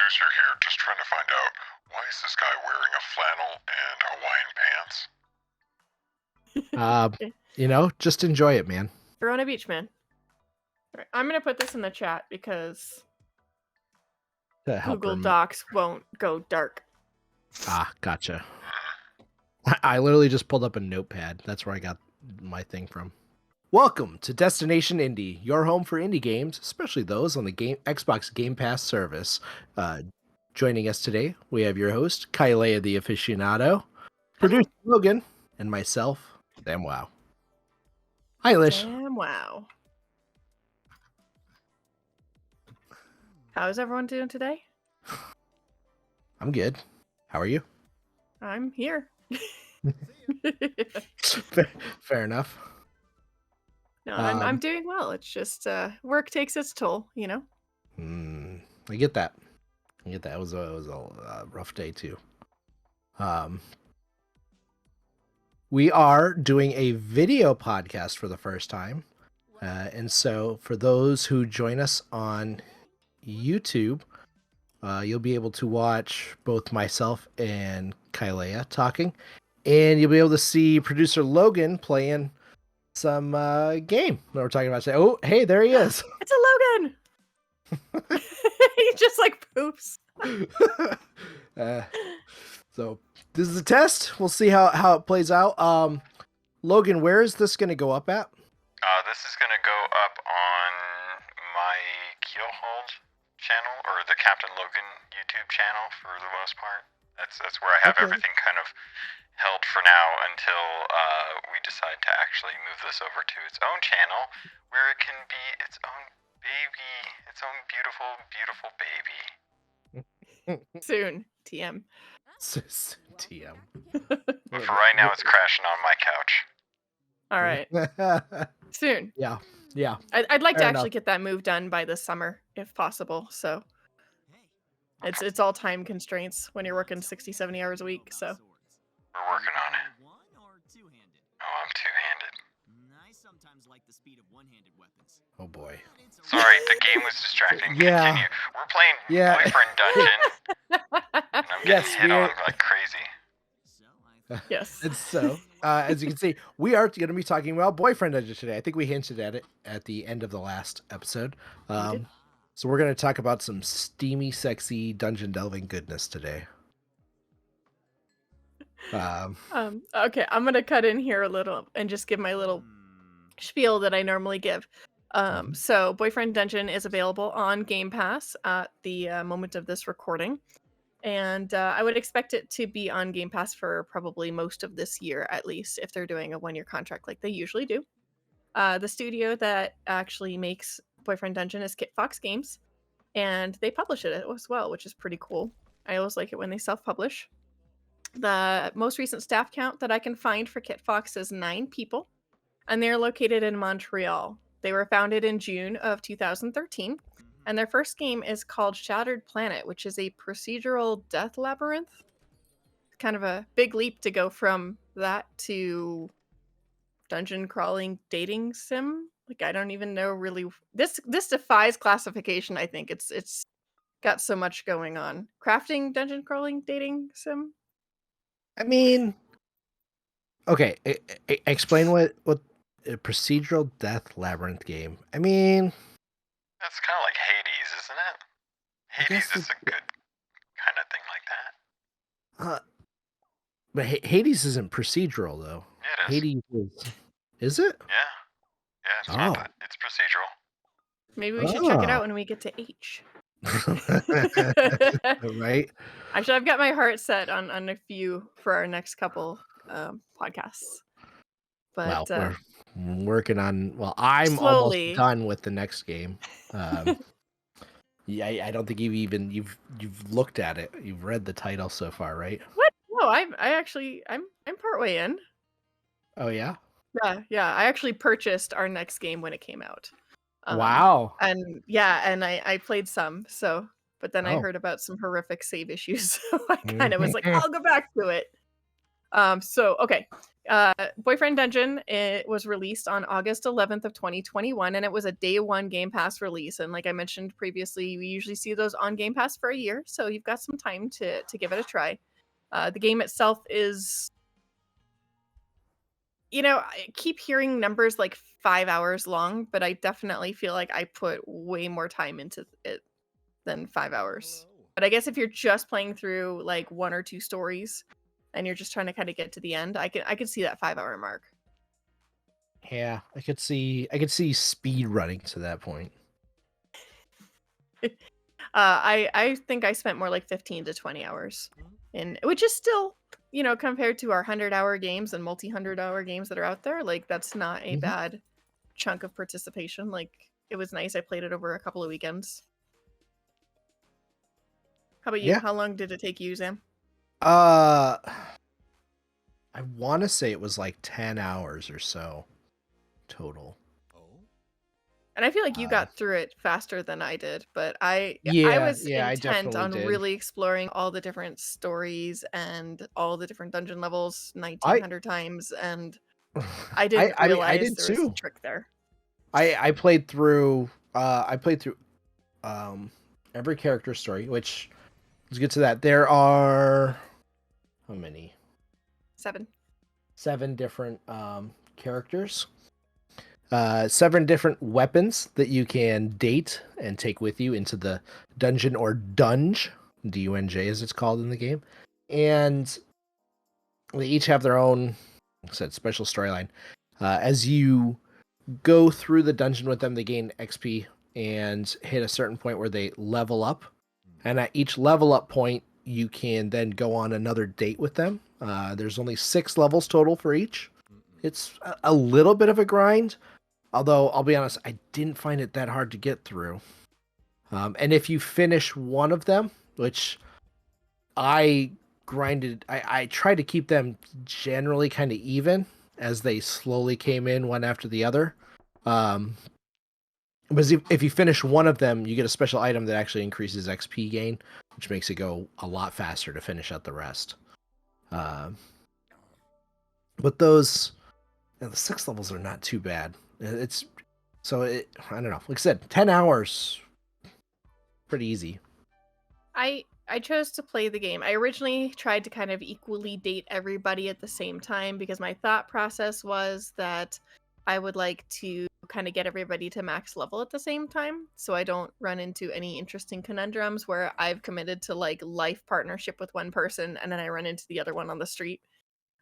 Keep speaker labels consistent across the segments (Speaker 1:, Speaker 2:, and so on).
Speaker 1: producer here, just trying to find out, why is this guy wearing a flannel and Hawaiian pants?
Speaker 2: Just enjoy it, man.
Speaker 3: Verona Beach, man. All right, I'm going to put this in the chat because Google Docs won't go dark.
Speaker 2: Ah, gotcha. I literally just pulled up a notepad. That's where I got my thing from. Welcome to Destination Indie, your home for indie games, especially those on the Xbox Game Pass service. Joining us today, we have your host, Kyleia the Aficionado, Producer Logun, and myself, Zammwow. Hi, Lish.
Speaker 3: Zammwow. How's everyone doing today?
Speaker 2: I'm good. How are you?
Speaker 3: I'm here.
Speaker 2: Fair enough.
Speaker 3: No, I'm doing well. It's just work takes its toll, you know.
Speaker 2: I get that. It was a rough day too. We are doing a video podcast for the first time, and so for those who join us on YouTube, you'll be able to watch both myself and Kyleia talking, and you'll be able to see Producer Logun playing some game that we're talking about today. Oh, hey, there he is.
Speaker 3: It's a Logun. He just like poops.
Speaker 2: So this is a test. We'll see how it plays out. Logan, where is this going to go up at?
Speaker 1: This is going to go up on my Keelhauled channel, or the Captain Logan YouTube channel for the most part. That's where I have everything kind of held for now until we decide to actually move this over to its own channel, where it can be its own baby, its own beautiful, beautiful baby.
Speaker 3: Soon, TM.
Speaker 2: TM.
Speaker 1: But for right now, it's crashing on my couch.
Speaker 3: All right. Soon.
Speaker 2: Yeah.
Speaker 3: I'd like
Speaker 2: Fair
Speaker 3: to actually
Speaker 2: enough.
Speaker 3: get that move done by this summer, if possible. So it's all time constraints when you're working 60, 70 hours a week. So
Speaker 1: We're working on it. Oh, I'm two-handed.
Speaker 4: I sometimes like the speed of one-handed weapons.
Speaker 2: Oh boy.
Speaker 1: Sorry, the game was distracting.
Speaker 2: Yeah.
Speaker 1: Continue. We're playing
Speaker 2: Yeah.
Speaker 1: Boyfriend Dungeon, and I'm getting
Speaker 2: Yes,
Speaker 1: hit on like crazy.
Speaker 3: yes.
Speaker 2: And so, as you can see, we are going to be talking about Boyfriend Dungeon today. I think we hinted at it at the end of the last episode.
Speaker 3: did.
Speaker 2: So we're going to talk about some steamy, sexy dungeon delving goodness today.
Speaker 3: Okay, I'm gonna cut in here a little and just give my little spiel that I normally give. So Boyfriend Dungeon is available on Game Pass at the moment of this recording. And I would expect it to be on Game Pass for probably most of this year, at least, if they're doing a one-year contract like they usually do. The studio that actually makes Boyfriend Dungeon is Kit Fox Games, and they publish it as well, which is pretty cool. I always like it when they self-publish. The most recent staff count that I can find for Kit Fox is 9 people, and they're located in Montreal. They were founded in June of 2013. And their first game is called Shattered Planet, which is a procedural death labyrinth. Kind of a big leap to go from that to dungeon crawling dating sim. Like, I don't even know really. This defies classification, I think. It's got so much going on. Crafting dungeon crawling dating sim?
Speaker 2: I mean, okay, explain what a procedural death labyrinth game. I mean,
Speaker 1: That's kind of like Hades, isn't it? Hades is a good kind of thing like that.
Speaker 2: but Hades isn't procedural though.
Speaker 1: Yeah, it is.
Speaker 2: Hades is it?
Speaker 1: Yeah, it's procedural.
Speaker 3: Maybe we should check it out when we get to H.
Speaker 2: Right?
Speaker 3: Actually, I've got my heart set on a few for our next couple podcasts. But
Speaker 2: we're working on. Well, I'm
Speaker 3: slowly.
Speaker 2: almost done with the next game. Yeah, I don't think you've looked at it. You've read the title so far, right?
Speaker 3: What? No, I'm partway in.
Speaker 2: Oh yeah.
Speaker 3: Yeah. I actually purchased our next game when it came out.
Speaker 2: Wow.
Speaker 3: And I played some. So, but then I heard about some horrific save issues, so I kind of was like, I'll go back to it. Okay. Boyfriend Dungeon, it was released on August 11th of 2021, and it was a day one Game Pass release. And like I mentioned previously, we usually see those on Game Pass for a year, so you've got some time to give it a try. The game itself is, I keep hearing numbers like 5 hours long, but I definitely feel like I put way more time into it than 5 hours. But I guess if you're just playing through like one or two stories and you're just trying to kind of get to the end, I could see that 5 hour mark.
Speaker 2: Yeah, I could see speed running to that point.
Speaker 3: I think I spent more like 15 to 20 hours which is still, compared to our 100-hour games and multi-100-hour games that are out there, like that's not a bad chunk of participation. Like it was nice. I played it over a couple of weekends. How about you?
Speaker 2: Yeah.
Speaker 3: How long did it take you, Zam?
Speaker 2: I want to say it was like 10 hours or so total.
Speaker 3: And I feel like you got through it faster than I did, but I
Speaker 2: Yeah,
Speaker 3: was
Speaker 2: I
Speaker 3: intent
Speaker 2: definitely
Speaker 3: on
Speaker 2: did.
Speaker 3: really exploring all the different stories and all the different dungeon levels 1900 times, and I didn't realize
Speaker 2: I did
Speaker 3: there was a
Speaker 2: too.
Speaker 3: trick there.
Speaker 2: I played through every character story, which let's get to that. There are how many?
Speaker 3: 7.
Speaker 2: 7 different characters. 7 different weapons that you can date and take with you into the dungeon or dunge, D-U-N-J as it's called in the game. And they each have their own, like I said, special storyline. As you go through the dungeon with them, they gain XP and hit a certain point where they level up. And at each level up point, you can then go on another date with them. There's only 6 levels total for each. It's a little bit of a grind, although I'll be honest, I didn't find it that hard to get through. And if you finish one of them, which I grinded, I tried to keep them generally kind of even as they slowly came in one after the other. But if you finish one of them, you get a special item that actually increases XP gain, which makes it go a lot faster to finish out the rest. But those, the 6 levels are not too bad. I don't know. Like I said, 10 hours, pretty easy.
Speaker 3: I chose to play the game. I originally tried to kind of equally date everybody at the same time because my thought process was that I would like to kind of get everybody to max level at the same time so I don't run into any interesting conundrums where I've committed to like life partnership with one person and then I run into the other one on the street.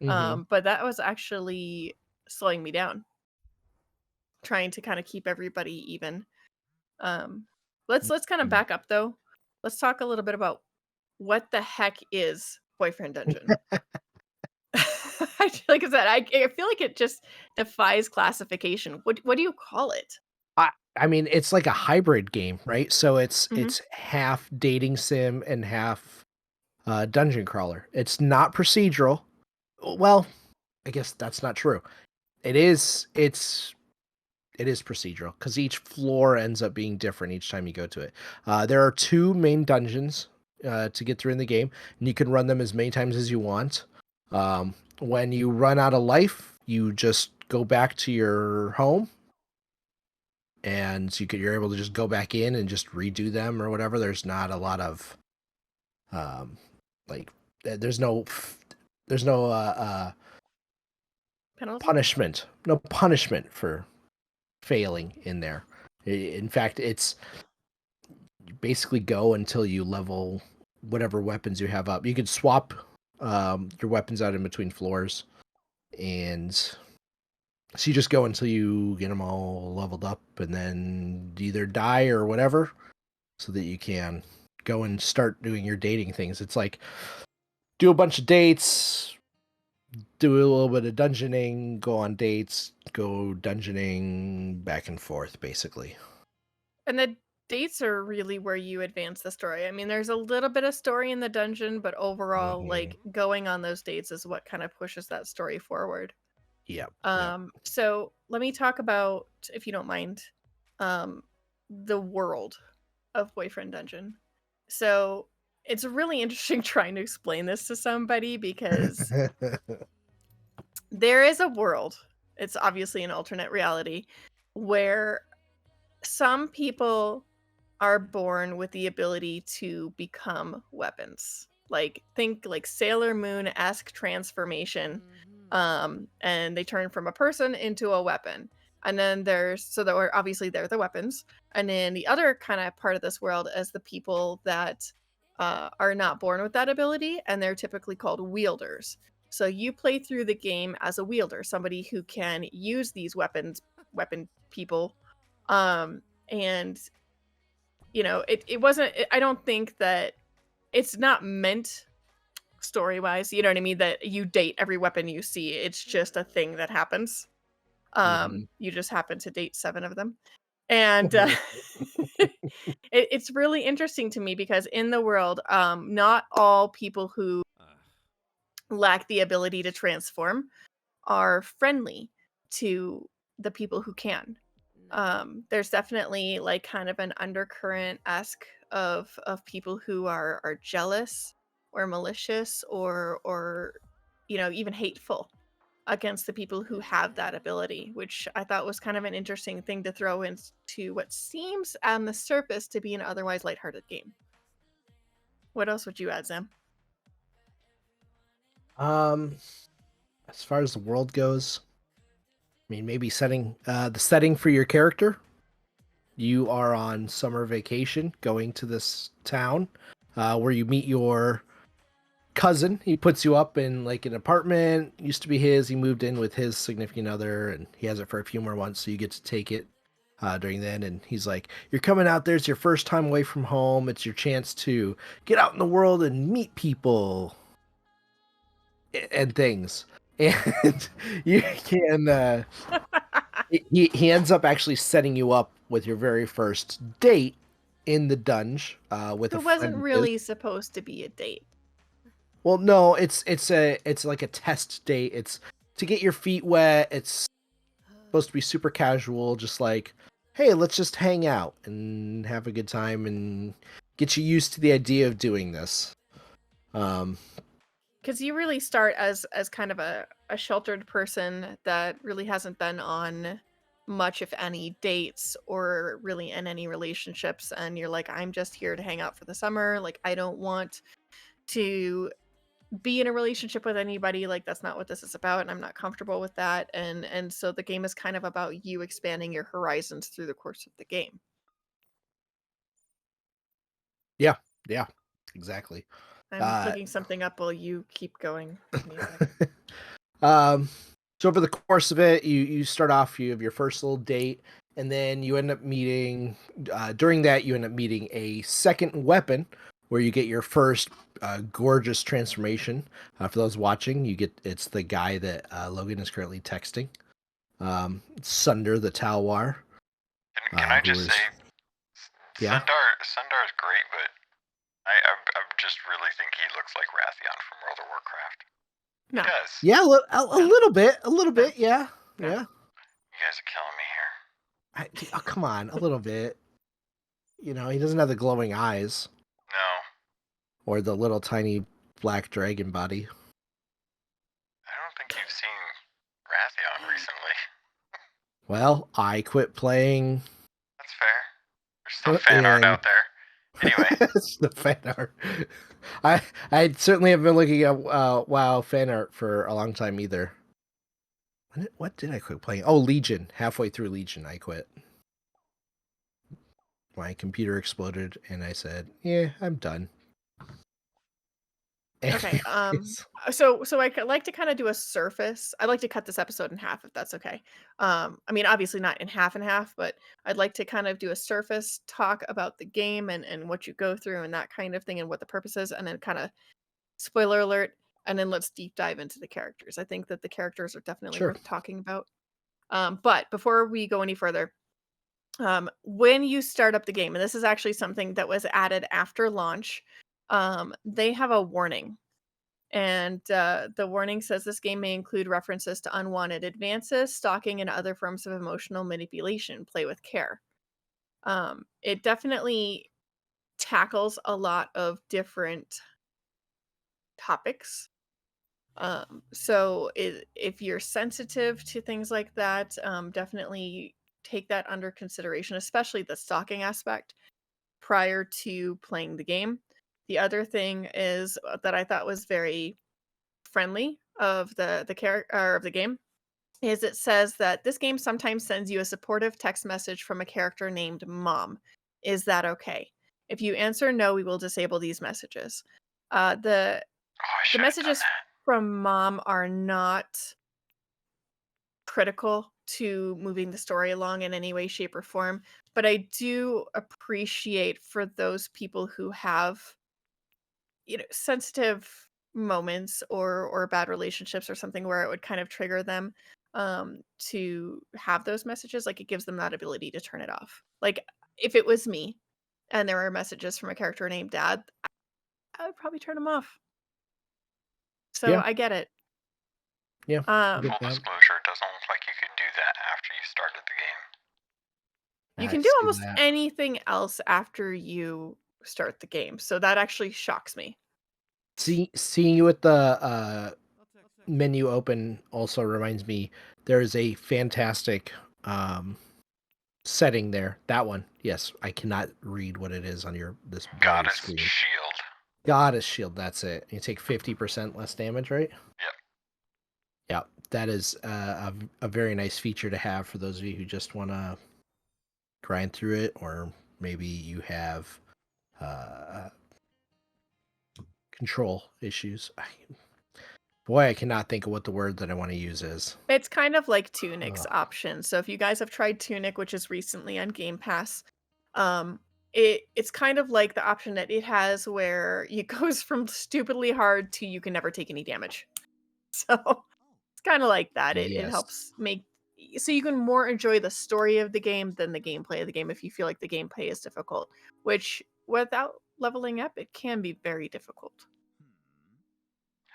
Speaker 3: But that was actually slowing me down, trying to kind of keep everybody even. Let's kind of back up though. Let's talk a little bit about what the heck is Boyfriend Dungeon. Like I said, I feel like it just defies classification. What do you call it?
Speaker 2: I mean, it's like a hybrid game, right? So it's
Speaker 3: Mhm.
Speaker 2: it's half dating sim and half dungeon crawler. It's not procedural. Well, I guess that's not true. It is procedural because each floor ends up being different each time you go to it. There are 2 main dungeons to get through in the game, and you can run them as many times as you want. When you run out of life, you just go back to your home, and you're able to just go back in and just redo them or whatever. There's not a lot of there's no
Speaker 3: Penalty?
Speaker 2: no punishment for failing in there. In fact, it's you basically go until you level whatever weapons you have up. You could swap your weapons out in between floors, and so you just go until you get them all leveled up, and then either die or whatever, so that you can go and start doing your dating things. It's like do a bunch of dates, do a little bit of dungeoning, go on dates, go dungeoning, back and forth, basically.
Speaker 3: And the dates are really where you advance the story. I mean, there's a little bit of story in the dungeon, but overall, like going on those dates is what kind of pushes that story forward.
Speaker 2: Yep.
Speaker 3: So let me talk about, if you don't mind, the world of Boyfriend Dungeon. So it's really interesting trying to explain this to somebody because there is a world, it's obviously an alternate reality, where some people are born with the ability to become weapons. Like think like Sailor Moon-esque transformation. And they turn from a person into a weapon. And then obviously they're the weapons. And then the other kind of part of this world is the people that are not born with that ability, and they're typically called wielders. So you play through the game as a wielder, somebody who can use these weapon people. And it wasn't, I don't think that it's not meant story-wise, you know what I mean, that you date every weapon you see. It's just a thing that happens. You just happen to date 7 of them. And it's really interesting to me because in the world, not all people who lack the ability to transform are friendly to the people who can. There's definitely like kind of an undercurrent-esque of people who are jealous or malicious or even hateful against the people who have that ability, which I thought was kind of an interesting thing to throw into what seems on the surface to be an otherwise lighthearted game. What else would you add, Zam?
Speaker 2: As far as the world goes, I mean, maybe the setting for your character. You are on summer vacation going to this town where you meet your cousin. He puts you up in like an apartment, used to be his. He moved in with his significant other and he has it for a few more months. So you get to take it during then. And he's like, you're coming out there. It's your first time away from home. It's your chance to get out in the world and meet people and things. And you can, he ends up actually setting you up with your very first date in the dungeon with
Speaker 3: It
Speaker 2: a friend
Speaker 3: wasn't
Speaker 2: of his.
Speaker 3: really supposed to be a date.
Speaker 2: Well, no, it's like a test date. It's to get your feet wet. It's supposed to be super casual, just like, hey, let's just hang out and have a good time and get you used to the idea of doing this.
Speaker 3: Because you really start as kind of a sheltered person that really hasn't been on much, if any, dates or really in any relationships, and you're like, I'm just here to hang out for the summer. Like, I don't want to be in a relationship with anybody. Like, that's not what this is about, and I'm not comfortable with that. And so the game is kind of about you expanding your horizons through the course of the game.
Speaker 2: Yeah, exactly.
Speaker 3: I'm looking something up while you keep going. Give me a second.
Speaker 2: So over the course of it, you start off, you have your first little date, and then you end up meeting, during that, you end up meeting a second weapon where you get your first gorgeous transformation. For those watching, it's the guy that Logan is currently texting. Sunder the Talwar.
Speaker 1: Can I just say,
Speaker 2: Yeah?
Speaker 1: Sundar is great, but I just really think he looks like Rathion from World of Warcraft.
Speaker 3: No.
Speaker 1: He does.
Speaker 2: Yeah, a little bit, yeah.
Speaker 3: No.
Speaker 2: Yeah.
Speaker 1: You guys are killing me here.
Speaker 2: Oh, come on, a little bit. He doesn't have the glowing eyes.
Speaker 1: No.
Speaker 2: Or the little tiny black dragon body.
Speaker 1: I don't think you've seen Rathion recently.
Speaker 2: Well, I quit playing.
Speaker 1: That's fair. There's some fan art out there. Anyway.
Speaker 2: It's the fan art. I certainly have been looking at WoW fan art for a long time either. What did I quit playing? Oh, Legion. Halfway through Legion, I quit. My computer exploded, and I said, "Yeah, I'm done."
Speaker 3: Okay. So I like to kind of do a surface. I'd like to cut this episode in half, if that's okay. I mean, obviously not in half and half, but I'd like to kind of do a surface talk about the game and what you go through and that kind of thing and what the purpose is, and then kind of spoiler alert, and then let's deep dive into the characters. I think that the characters are definitely
Speaker 2: Sure.
Speaker 3: worth talking about. But before we go any further, when you start up the game, and this is actually something that was added after launch, they have a warning. And the warning says this game may include references to unwanted advances, stalking, and other forms of emotional manipulation. Play with care. It definitely tackles a lot of different topics. So if you're sensitive to things like that, definitely take that under consideration, especially the stalking aspect prior to playing the game. The other thing is that I thought was very friendly of the character of the game is it says that this game sometimes sends you a supportive text message from a character named Mom. Is that okay? If you answer no, we will disable these messages. The
Speaker 1: Oh, I should have done
Speaker 3: messages
Speaker 1: that.
Speaker 3: from Mom are not critical to moving the story along in any way, shape, or form, but I do appreciate for those people who have, sensitive moments or bad relationships or something where it would kind of trigger them to have those messages. Like, it gives them that ability to turn it off. Like, if it was me and there were messages from a character named Dad, I would probably turn them off. So
Speaker 2: Yeah.
Speaker 3: I get it.
Speaker 2: Yeah.
Speaker 3: Um,
Speaker 2: Get
Speaker 1: Full
Speaker 2: that.
Speaker 1: disclosure, it doesn't look like you could do that after you started the game.
Speaker 3: you
Speaker 2: I
Speaker 3: can do
Speaker 2: see
Speaker 3: almost
Speaker 2: that.
Speaker 3: anything else after you start the game. So that actually shocks me.
Speaker 2: Seeing you with the menu open also reminds me there is a fantastic setting there. That one, yes, I cannot read what it is on this blurry
Speaker 1: Goddess
Speaker 2: screen.
Speaker 1: Shield.
Speaker 2: Goddess Shield, that's it. You take 50% less damage, right?
Speaker 1: Yep.
Speaker 2: Yeah, that is a very nice feature to have for those of you who just want to grind through it, or maybe you have control issues. Boy, I cannot think of what the word that I want to use is.
Speaker 3: It's kind of like Tunic's option. So if you guys have tried Tunic, which is recently on Game Pass, it's kind of like the option that it has where it goes from stupidly hard to you can never take any damage. So it's kind of like that. It
Speaker 2: Yes.
Speaker 3: helps make so you can more enjoy the story of the game than the gameplay of the game if you feel like the gameplay is difficult, which without leveling up, it can be very difficult.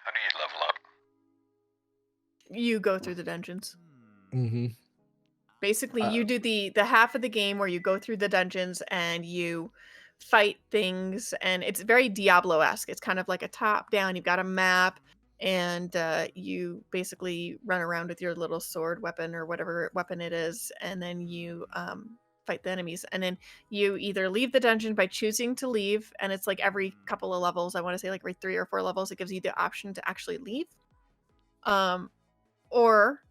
Speaker 1: How do you level up?
Speaker 3: You go through the dungeons.
Speaker 2: Mm-hmm.
Speaker 3: Basically, you do the half of the game where you go through the dungeons and you fight things, and it's very Diablo-esque. It's kind of like a top-down. You've got a map, and you basically run around with your little sword weapon or whatever weapon it is, and then you fight the enemies. And then you either leave the dungeon by choosing to leave, and it's like every couple of levels. I want to say like every 3 or 4 levels, it gives you the option to actually leave. Or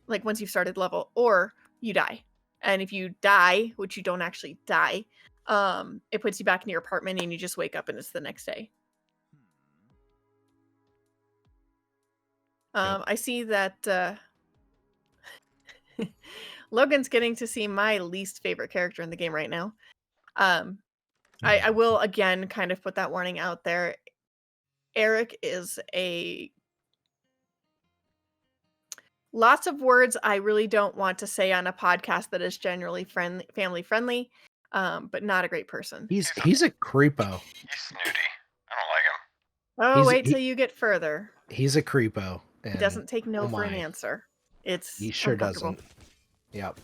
Speaker 3: like once you've started the level, or you die. And if you die, which you don't actually die, it puts you back in your apartment and you just wake up and it's the next day. I see that Logan's getting to see my least favorite character in the game right now. I will again kind of put that warning out there. Eric is lots of words I really don't want to say on a podcast that is generally family friendly, but not a great person.
Speaker 2: He's a creepo.
Speaker 1: He's snooty. I don't like him.
Speaker 3: Oh, wait till you get further.
Speaker 2: He's a creepo.
Speaker 3: He doesn't take no for an answer.
Speaker 2: He sure
Speaker 3: uncomfortable.
Speaker 2: doesn't. Yep.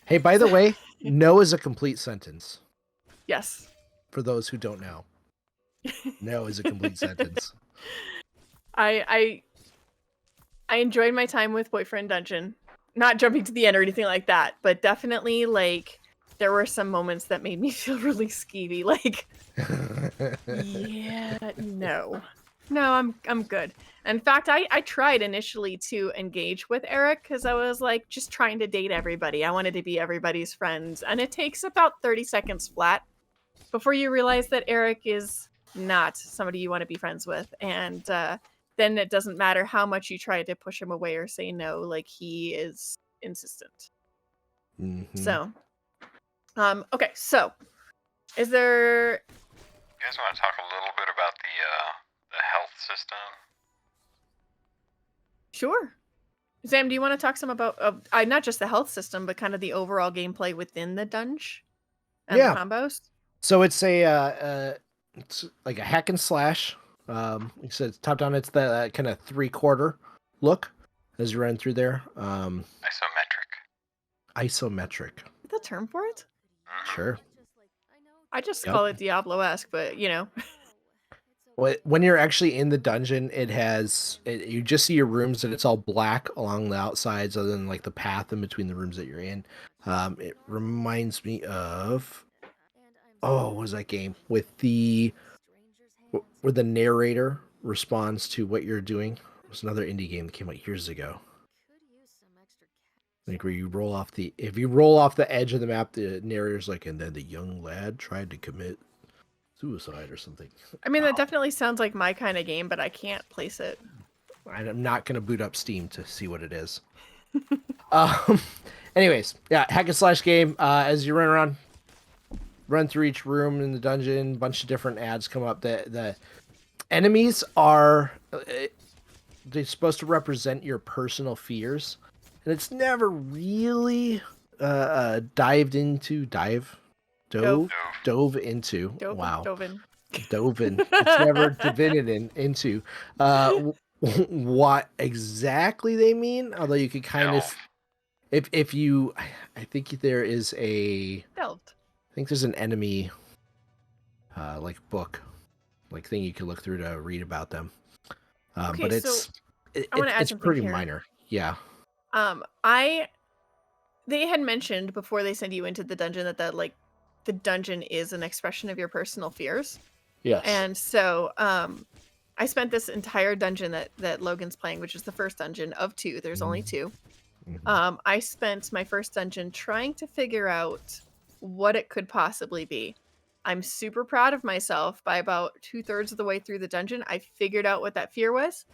Speaker 3: Hey,
Speaker 2: by the way, no is a complete sentence.
Speaker 3: Yes.
Speaker 2: For those who don't know. No is a complete sentence.
Speaker 3: I enjoyed my time with Boyfriend Dungeon. Not jumping to the end or anything like that, but definitely like there were some moments that made me feel really skeevy. Like, yeah, no, I'm good. In fact, I tried initially to engage with Eric because I was like just trying to date everybody. I wanted to be everybody's friends, and it takes about 30 seconds flat before you realize that Eric is not somebody you want to be friends with, and then it doesn't matter how much you try to push him away or say no, like he is insistent.
Speaker 2: Mm-hmm.
Speaker 3: So, okay, so is there...
Speaker 1: You guys want to talk a little bit about the health system?
Speaker 3: Sure. Zam, do you want to talk some about not just the health system, but kind of the overall gameplay within the dungeon and the combos?
Speaker 2: So it's it's like a hack and slash. Like I said, it's top down. It's the kind of 3/4 look as you run through there.
Speaker 1: Isometric.
Speaker 2: Isometric.
Speaker 3: The term for it?
Speaker 2: Sure.
Speaker 3: I just
Speaker 2: Yep.
Speaker 3: call it Diablo-esque, but
Speaker 2: When you're actually in the dungeon, you just see your rooms and it's all black along the outsides, other than like the path in between the rooms that you're in. It reminds me of what was that game with where the narrator responds to what you're doing? It was another indie game that came out years ago. Like where you roll off if you roll off the edge of the map, the narrator's like, and then the young lad tried to commit suicide or something.
Speaker 3: I mean, that definitely sounds like my kind of game, but I can't place it.
Speaker 2: I'm not going to boot up Steam to see what it is. Anyways, yeah, hack and slash game. As you run through each room in the dungeon, a bunch of different ads come up. The enemies are they're supposed to represent your personal fears, and it's never really dove into. Dove in. It's never divined into what exactly they mean. Although you could kind of, if you, I think there is
Speaker 3: Delved.
Speaker 2: I think there's an enemy, like book, like thing you can look through to read about them.
Speaker 3: Okay,
Speaker 2: but
Speaker 3: so I want to add
Speaker 2: it's
Speaker 3: something
Speaker 2: pretty
Speaker 3: here.
Speaker 2: minor. Yeah.
Speaker 3: They had mentioned before they send you into the dungeon that like the dungeon is an expression of your personal fears.
Speaker 2: Yes.
Speaker 3: And so I spent this entire dungeon that Logan's playing, which is the first dungeon of 2. There's only 2. I spent my first dungeon trying to figure out what it could possibly be. I'm super proud of myself. By about 2/3 of the way through the dungeon, I figured out what that fear was,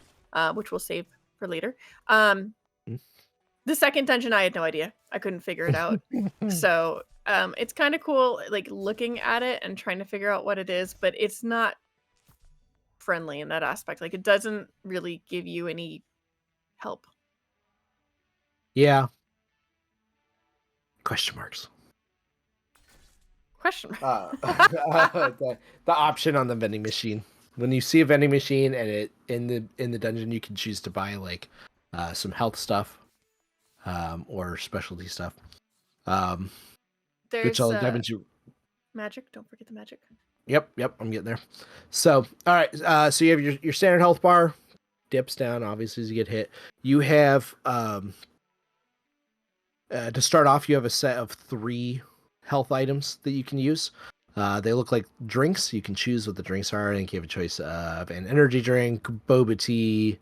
Speaker 3: which we'll save for later. The second dungeon, I had no idea. I couldn't figure it out. So it's kind of cool, like looking at it and trying to figure out what it is, but it's not friendly in that aspect. Like it doesn't really give you any help.
Speaker 2: Yeah. Question marks. The option on the vending machine. When you see a vending machine and it in the dungeon, you can choose to buy like some health stuff, or specialty stuff.
Speaker 3: There's
Speaker 2: which I'll dive into.
Speaker 3: Magic. Don't forget the magic.
Speaker 2: Yep, I'm getting there. So, all right. So you have your standard health bar, dips down obviously as you get hit. You have to start off, you have a set of 3 health items that you can use. They look like drinks. You can choose what the drinks are. I think you have a choice of an energy drink, boba tea.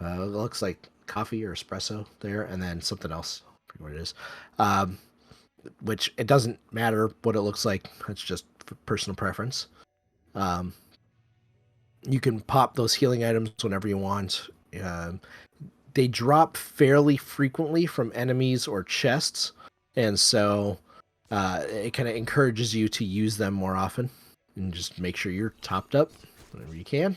Speaker 2: It looks like coffee or espresso there, and then something else. I forget what it is. Which it doesn't matter what it looks like. It's just personal preference. You can pop those healing items whenever you want. They drop fairly frequently from enemies or chests, and so it kind of encourages you to use them more often and just make sure you're topped up whenever you can.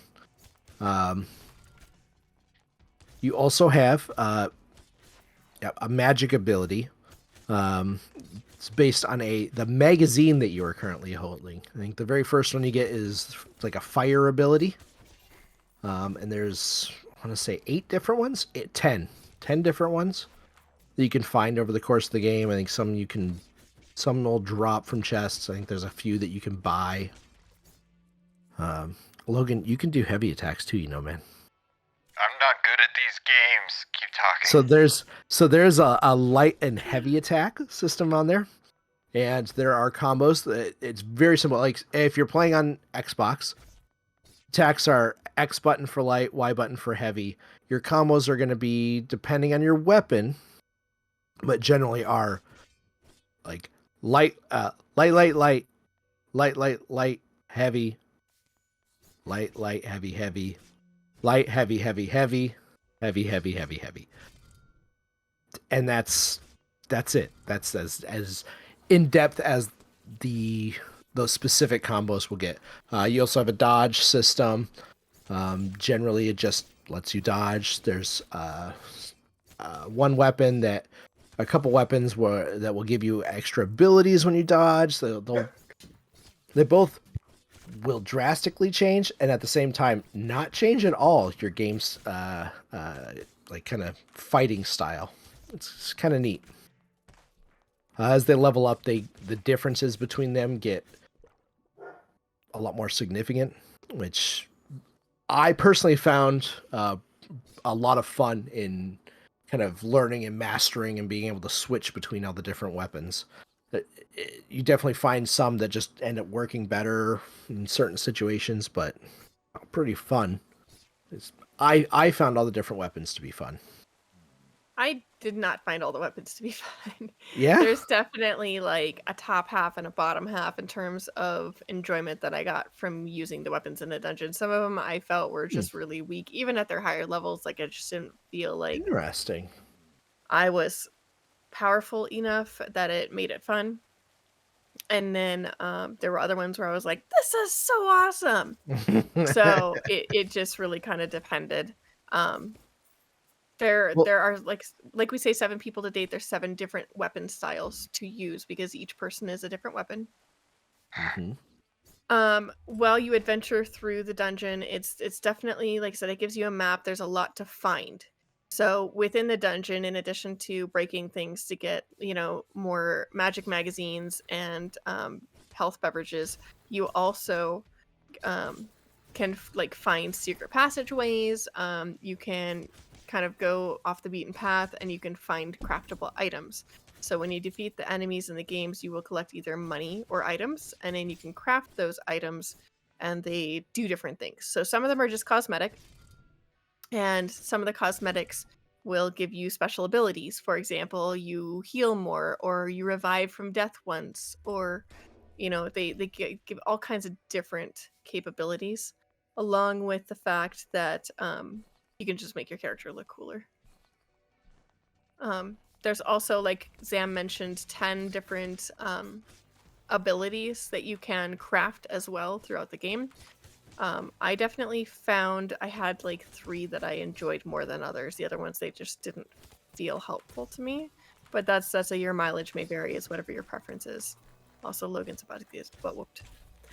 Speaker 2: You also have a magic ability. It's based on the magazine that you are currently holding. I think the very first one you get is like a fire ability. And there's, I want to say 8 different ones. 10 different ones that you can find over the course of the game. I think some will drop from chests. I think there's a few that you can buy. Logan, you can do heavy attacks too, man.
Speaker 1: I'm not good at these games. Keep talking.
Speaker 2: So there's a light and heavy attack system on there, and there are combos. It's very simple. Like if you're playing on Xbox, attacks are X button for light, Y button for heavy. Your combos are going to be depending on your weapon, but generally are like light, heavy, light, heavy. Light, heavy, heavy. And that's it. That's as in depth as those specific combos will get. You also have a dodge system. Generally, it just lets you dodge. There's one weapon a couple weapons that will give you extra abilities when you dodge. They both will drastically change, and at the same time not change at all your game's like kind of fighting style. It's kind of neat. As they level up, the differences between them get a lot more significant, which I personally found a lot of fun in kind of learning and mastering and being able to switch between all the different weapons. You definitely find some that just end up working better in certain situations, but pretty fun. I found all the different weapons to be fun.
Speaker 3: I did not find all the weapons to be fun.
Speaker 2: Yeah?
Speaker 3: There's definitely like a top half and a bottom half in terms of enjoyment that I got from using the weapons in the dungeon. Some of them I felt were just really weak, even at their higher levels. Like I just didn't feel like
Speaker 2: Interesting.
Speaker 3: I was powerful enough that it made it fun. And then there were other ones where I was like, this is so awesome. So it just really kind of depended. There are like we say 7 people to date. There's 7 different weapon styles to use because each person is a different weapon. While you adventure through the dungeon, it's definitely, like I said, it gives you a map. There's a lot to find. So within the dungeon, in addition to breaking things to get, more magic magazines and health beverages, you also can find secret passageways. You can kind of go off the beaten path and you can find craftable items. So when you defeat the enemies in the games, you will collect either money or items, and then you can craft those items and they do different things. So some of them are just cosmetic, and some of the cosmetics will give you special abilities. For example, you heal more, or you revive from death once, or they give all kinds of different capabilities, along with the fact that you can just make your character look cooler. There's also, like Zam mentioned, 10 different abilities that you can craft as well throughout the game. I definitely found I had like 3 that I enjoyed more than others. The other ones, they just didn't feel helpful to me. But that's your mileage may vary, as whatever your preference is. Also, Logan's about to get his butt whooped.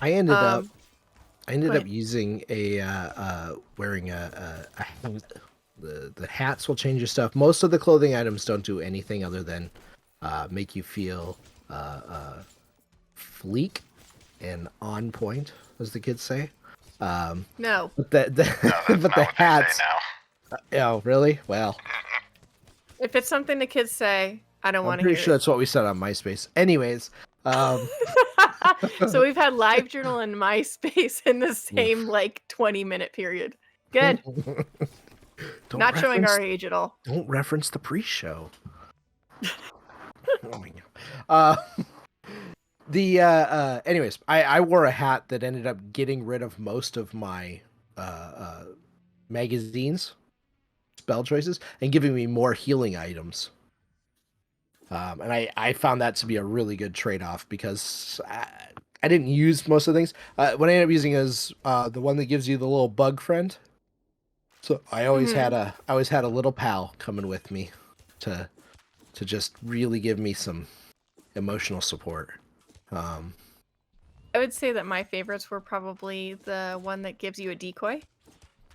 Speaker 2: I ended up using wearing the hats will change your stuff. Most of the clothing items don't do anything other than make you feel fleek and on point, as the kids say.
Speaker 3: No.
Speaker 2: But the hats. Oh, really? Well,
Speaker 3: if it's something the kids say, I don't want to hear.
Speaker 2: I'm pretty sure that's what we said on MySpace. Anyways.
Speaker 3: So we've had LiveJournal and MySpace in the same 20-minute period. Good. Not showing our age at all.
Speaker 2: Don't reference the pre-show. Oh my god. Anyways, I wore a hat that ended up getting rid of most of my magazines, spell choices, and giving me more healing items. And I found that to be a really good trade-off, because I didn't use most of the things. What I ended up using is the one that gives you the little bug friend. So I always had a little pal coming with me to just really give me some emotional support.
Speaker 3: I would say that my favorites were probably the one that gives you a decoy,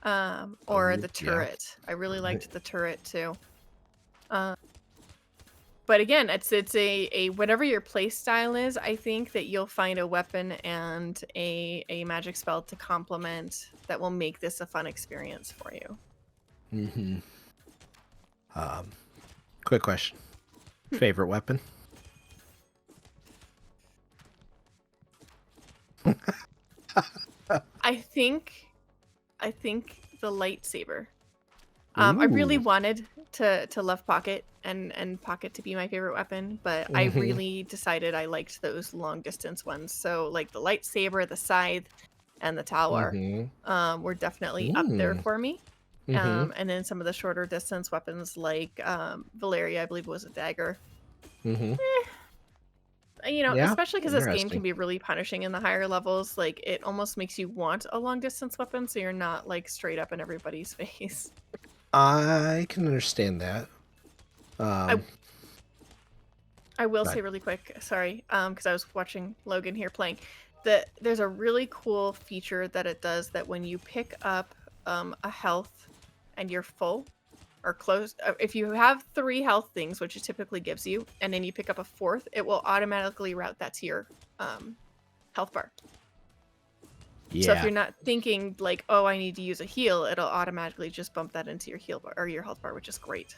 Speaker 3: or the turret. Yeah. I really liked the turret too. But again, it's a whatever your play style is. I think that you'll find a weapon and a magic spell to complement that will make this a fun experience for you.
Speaker 2: Quick question: favorite weapon?
Speaker 3: I think the lightsaber. I really wanted to love Pocket and Pocket to be my favorite weapon, but I really decided I liked those long distance ones. So like the lightsaber, the scythe, and the Talwar were definitely up there for me. And then some of the shorter distance weapons like Valeria, I believe it was a dagger. Especially because this game can be really punishing in the higher levels. Like, it almost makes you want a long distance weapon, so you're not like straight up in everybody's face.
Speaker 2: I can understand that.
Speaker 3: I will say really quick, sorry, because I was watching Logan here playing, that there's a really cool feature that it does, that when you pick up a health and you're full or close, if you have 3 health things, which it typically gives you, and then you pick up a 4th, it will automatically route that to your health bar. So if
Speaker 2: Yeah,
Speaker 3: you're not thinking like, oh, I need to use a heal, it'll automatically just bump that into your heal bar or your health bar, which is great.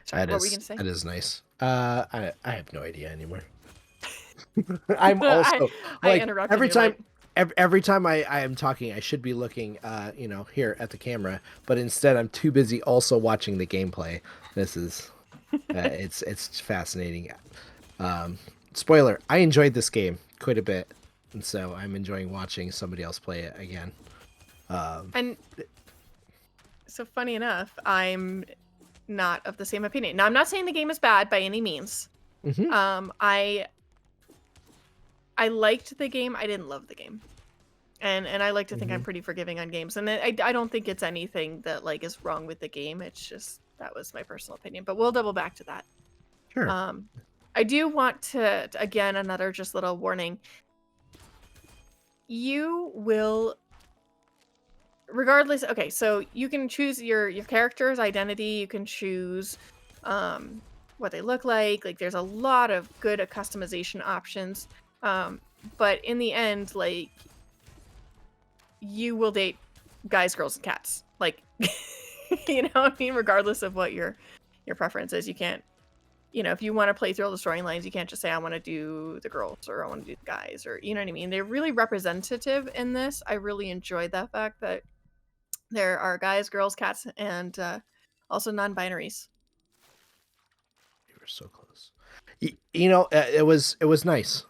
Speaker 3: Sorry, what were you gonna say?
Speaker 2: that is nice. I have no idea anymore. I'm
Speaker 3: I
Speaker 2: also
Speaker 3: I
Speaker 2: like
Speaker 3: interrupted you. Like,
Speaker 2: every time I am talking, I should be looking here at the camera, but instead I'm too busy also watching the gameplay. This is it's fascinating. Spoiler, I enjoyed this game quite a bit, and so I'm enjoying watching somebody else play it again.
Speaker 3: and so funny enough, I'm not of the same opinion. Now, I'm not saying the game is bad by any means.
Speaker 2: Mhm.
Speaker 3: I liked the game. I didn't love the game. And I like to think I'm
Speaker 2: Mhm.
Speaker 3: pretty forgiving on games. And I don't think it's anything that like is wrong with the game. It's just that was my personal opinion. But we'll double back to that.
Speaker 2: Sure.
Speaker 3: I do want to again another just little warning. You will regardless, okay, so you can choose your character's identity, you can choose what they look like there's a lot of good customization options. But in the end, like, you will date guys, girls, and cats. Like, you know what I mean? Regardless of what your preference is, you can't, if you want to play through all the storylines, you can't just say, I want to do the girls or I want to do the guys, or, you know what I mean? They're really representative in this. I really enjoyed that fact that there are guys, girls, cats, and also non-binaries.
Speaker 2: You were so close. It was nice.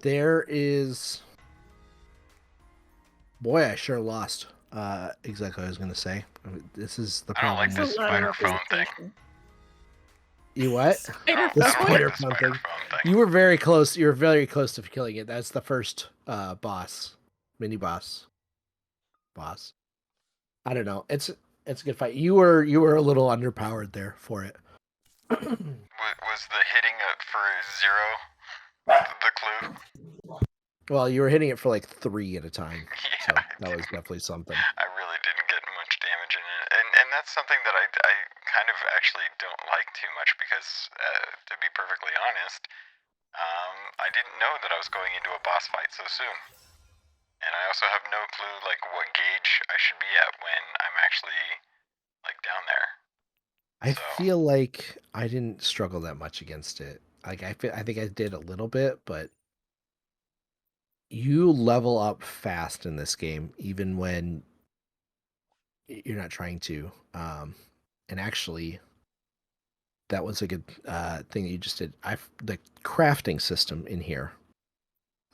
Speaker 2: There is, boy, I sure lost exactly what I was going to say. This is the
Speaker 1: I don't like
Speaker 2: problem.
Speaker 1: this
Speaker 3: A lot of
Speaker 1: spider phone thing.
Speaker 3: representation.
Speaker 2: You what?
Speaker 3: Spider
Speaker 2: The
Speaker 1: I
Speaker 3: phone?
Speaker 1: don't
Speaker 2: spider
Speaker 1: like the
Speaker 2: phone
Speaker 1: spider
Speaker 2: thing.
Speaker 1: phone thing.
Speaker 2: You were very close. You were very close to killing it. That's the first boss, mini boss. I don't know. It's a good fight. You were a little underpowered there for it.
Speaker 1: Was the hitting it for 0 the clue?
Speaker 2: Well, you were hitting it for like 3 at a time.
Speaker 1: Yeah,
Speaker 2: So that was definitely something.
Speaker 1: I really didn't get much damage in it, and that's something that I kind of actually don't like too much because, to be perfectly honest, I didn't know that I was going into a boss fight so soon, and I also have no clue like what gauge I should be at when I'm actually like down there.
Speaker 2: I
Speaker 1: So
Speaker 2: feel like I didn't struggle that much against it. Like I think I did a little bit, but you level up fast in this game, even when you're not trying to. And actually, that was a good thing that you just did. The crafting system in here.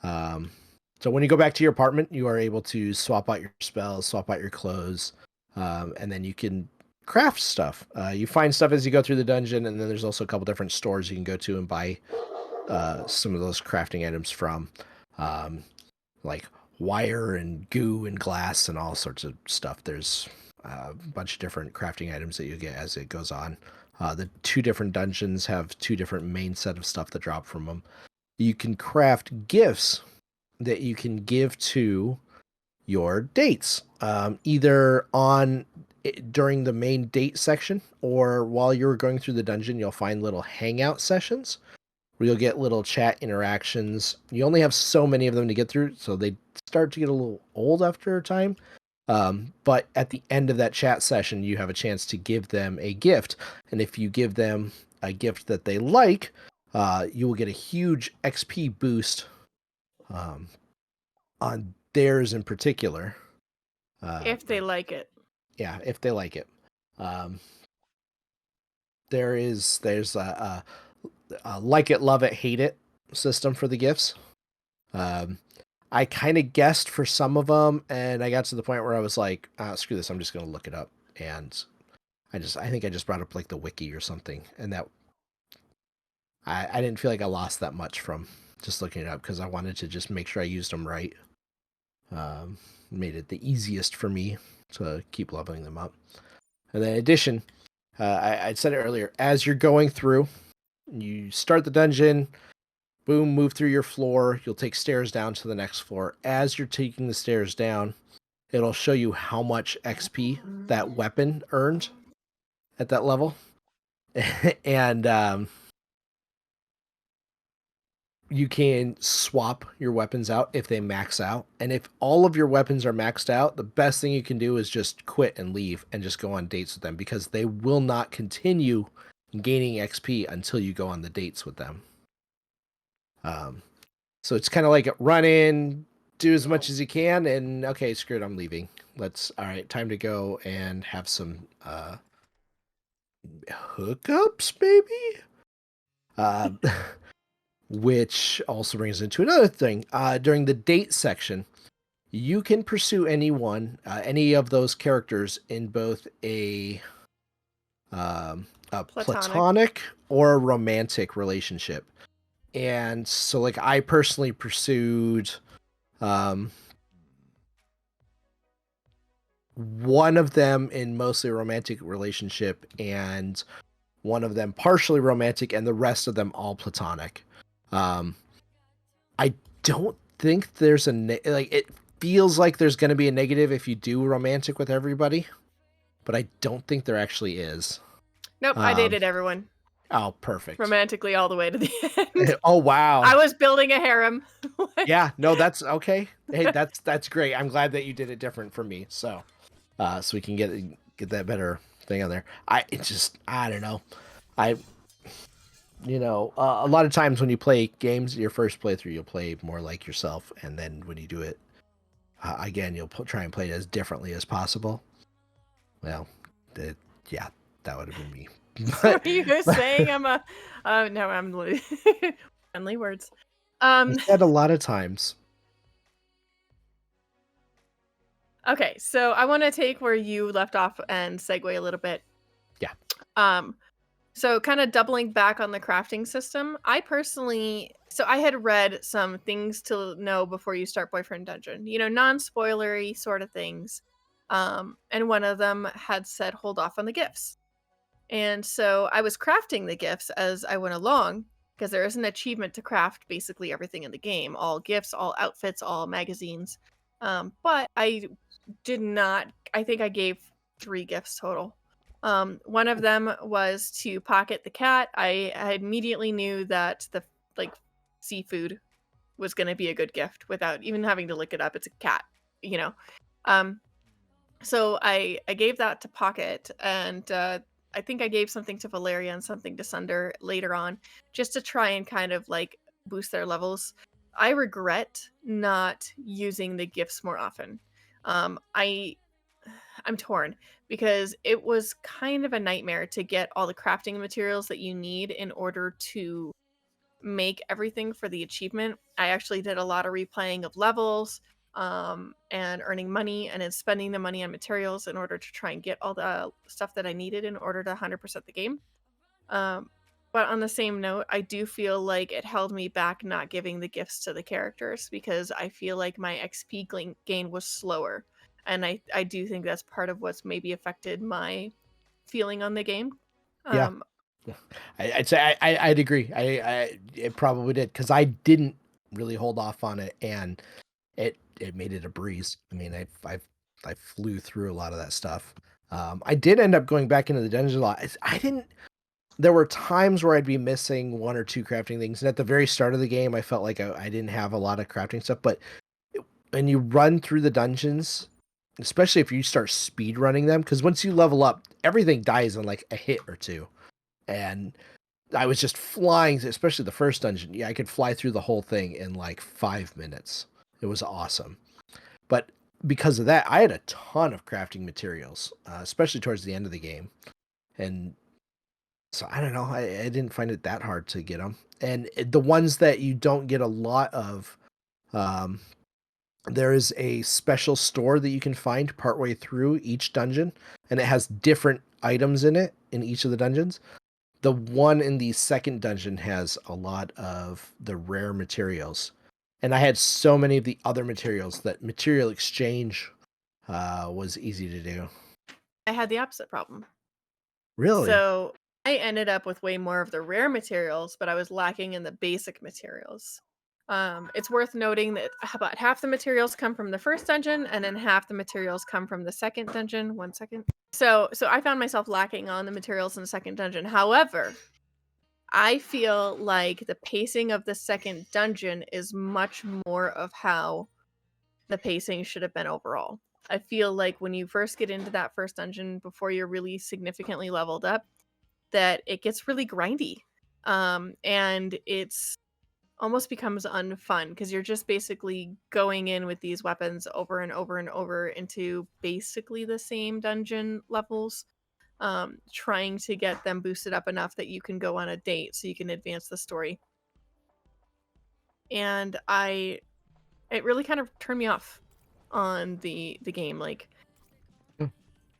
Speaker 2: So when you go back to your apartment, you are able to swap out your spells, swap out your clothes, and then you can craft stuff. You find stuff as you go through the dungeon, and then there's also a couple different stores you can go to and buy some of those crafting items from, like wire and goo and glass and all sorts of stuff. There's a bunch of different crafting items that you get as it goes on. The 2 different dungeons have 2 different main set of stuff that drop from them. You can craft gifts that you can give to your dates, either during the main date section, or while you're going through the dungeon, you'll find little hangout sessions where you'll get little chat interactions. You only have so many of them to get through, so they start to get a little old after a time. But at the end of that chat session, you have a chance to give them a gift, and if you give them a gift that they like, you will get a huge XP boost on theirs in particular.
Speaker 3: If they like it.
Speaker 2: Yeah, if they like it. There's a like it, love it, hate it system for the gifts. I kind of guessed for some of them, and I got to the point where I was like, screw this, I'm just going to look it up. And I think I just brought up like the wiki or something, and that I didn't feel like I lost that much from just looking it up because I wanted to just make sure I used them right. Made it the easiest for me to keep leveling them up. And then in addition, I said it earlier, as you're going through, you start the dungeon, boom, move through your floor, you'll take stairs down to the next floor. As you're taking the stairs down, it'll show you how much XP that weapon earned at that level. And you can swap your weapons out if they max out. And if all of your weapons are maxed out, the best thing you can do is just quit and leave and just go on dates with them, because they will not continue gaining XP until you go on the dates with them. So it's kind of like run in, do as much as you can, and okay, screw it, I'm leaving. All right, time to go and have some hookups, maybe? Which also brings into another thing. During the date section, you can pursue any of those characters in both a platonic or a romantic relationship. And so, like, I personally pursued one of them in mostly a romantic relationship, and one of them partially romantic, and the rest of them all platonic. I don't think there's it feels like there's going to be a negative if you do romantic with everybody, but I don't think there actually is.
Speaker 3: Nope, I dated everyone.
Speaker 2: Oh, perfect.
Speaker 3: Romantically all the way to the end.
Speaker 2: Oh, wow.
Speaker 3: I was building a harem.
Speaker 2: Yeah, no, that's okay. Hey, that's great. I'm glad that you did it different from me. So we can get that better thing on there. I don't know. A lot of times when you play games, your first playthrough, you'll play more like yourself, and then when you do it again, you'll try and play it as differently as possible. Well, that would have been me.
Speaker 3: Are you saying I'm a? No, I'm friendly words.
Speaker 2: You said a lot of times.
Speaker 3: Okay, so I want to take where you left off and segue a little bit.
Speaker 2: Yeah.
Speaker 3: So kind of doubling back on the crafting system, I had read some things to know before you start Boyfriend Dungeon, non-spoilery sort of things. And one of them had said, hold off on the gifts. And so I was crafting the gifts as I went along, because there is an achievement to craft basically everything in the game, all gifts, all outfits, all magazines. But I did not, I think I gave 3 gifts total. One of them was to pocket the cat. I immediately knew that the seafood was going to be a good gift without even having to look it up. It's a cat, So I gave that to Pocket, and I think I gave something to Valeria and something to Sunder later on, just to try and kind of boost their levels. I regret not using the gifts more often. I'm torn, because it was kind of a nightmare to get all the crafting materials that you need in order to make everything for the achievement. I actually did a lot of replaying of levels, and earning money, and then spending the money on materials in order to try and get all the stuff that I needed in order to 100% the game. But on the same note, I do feel like it held me back not giving the gifts to the characters, because I feel like my XP gain was slower. And I do think that's part of what's maybe affected my feeling on the game.
Speaker 2: Yeah. I'd say I'd agree. It probably did, because I didn't really hold off on it, and it made it a breeze. I mean, I flew through a lot of that stuff. I did end up going back into the dungeon a lot. There were times where I'd be missing 1 or 2 crafting things, and at the very start of the game, I felt like I didn't have a lot of crafting stuff. But when you run through the dungeons, especially if you start speed running them, because once you level up, everything dies in like a hit or 2. And I was just flying, especially the first dungeon. Yeah, I could fly through the whole thing in like 5 minutes. It was awesome. But because of that, I had a ton of crafting materials, especially towards the end of the game. And so I don't know, I didn't find it that hard to get them. And the ones that you don't get a lot of, there is a special store that you can find partway through each dungeon, and it has different items in it in each of the dungeons. The one in the second dungeon has a lot of the rare materials. And I had so many of the other materials that material exchange was easy to do.
Speaker 3: I had the opposite problem.
Speaker 2: Really?
Speaker 3: So I ended up with way more of the rare materials, but I was lacking in the basic materials. It's worth noting that about half the materials come from the first dungeon, and then half the materials come from the second dungeon. 1 second. So I found myself lacking on the materials in the second dungeon. However, I feel like the pacing of the second dungeon is much more of how the pacing should have been overall. I feel like when you first get into that first dungeon before you're really significantly leveled up, that it gets really grindy. And it's almost becomes unfun because you're just basically going in with these weapons over and over and over into basically the same dungeon levels, trying to get them boosted up enough that you can go on a date so you can advance the story. And it really kind of turned me off on the game. Like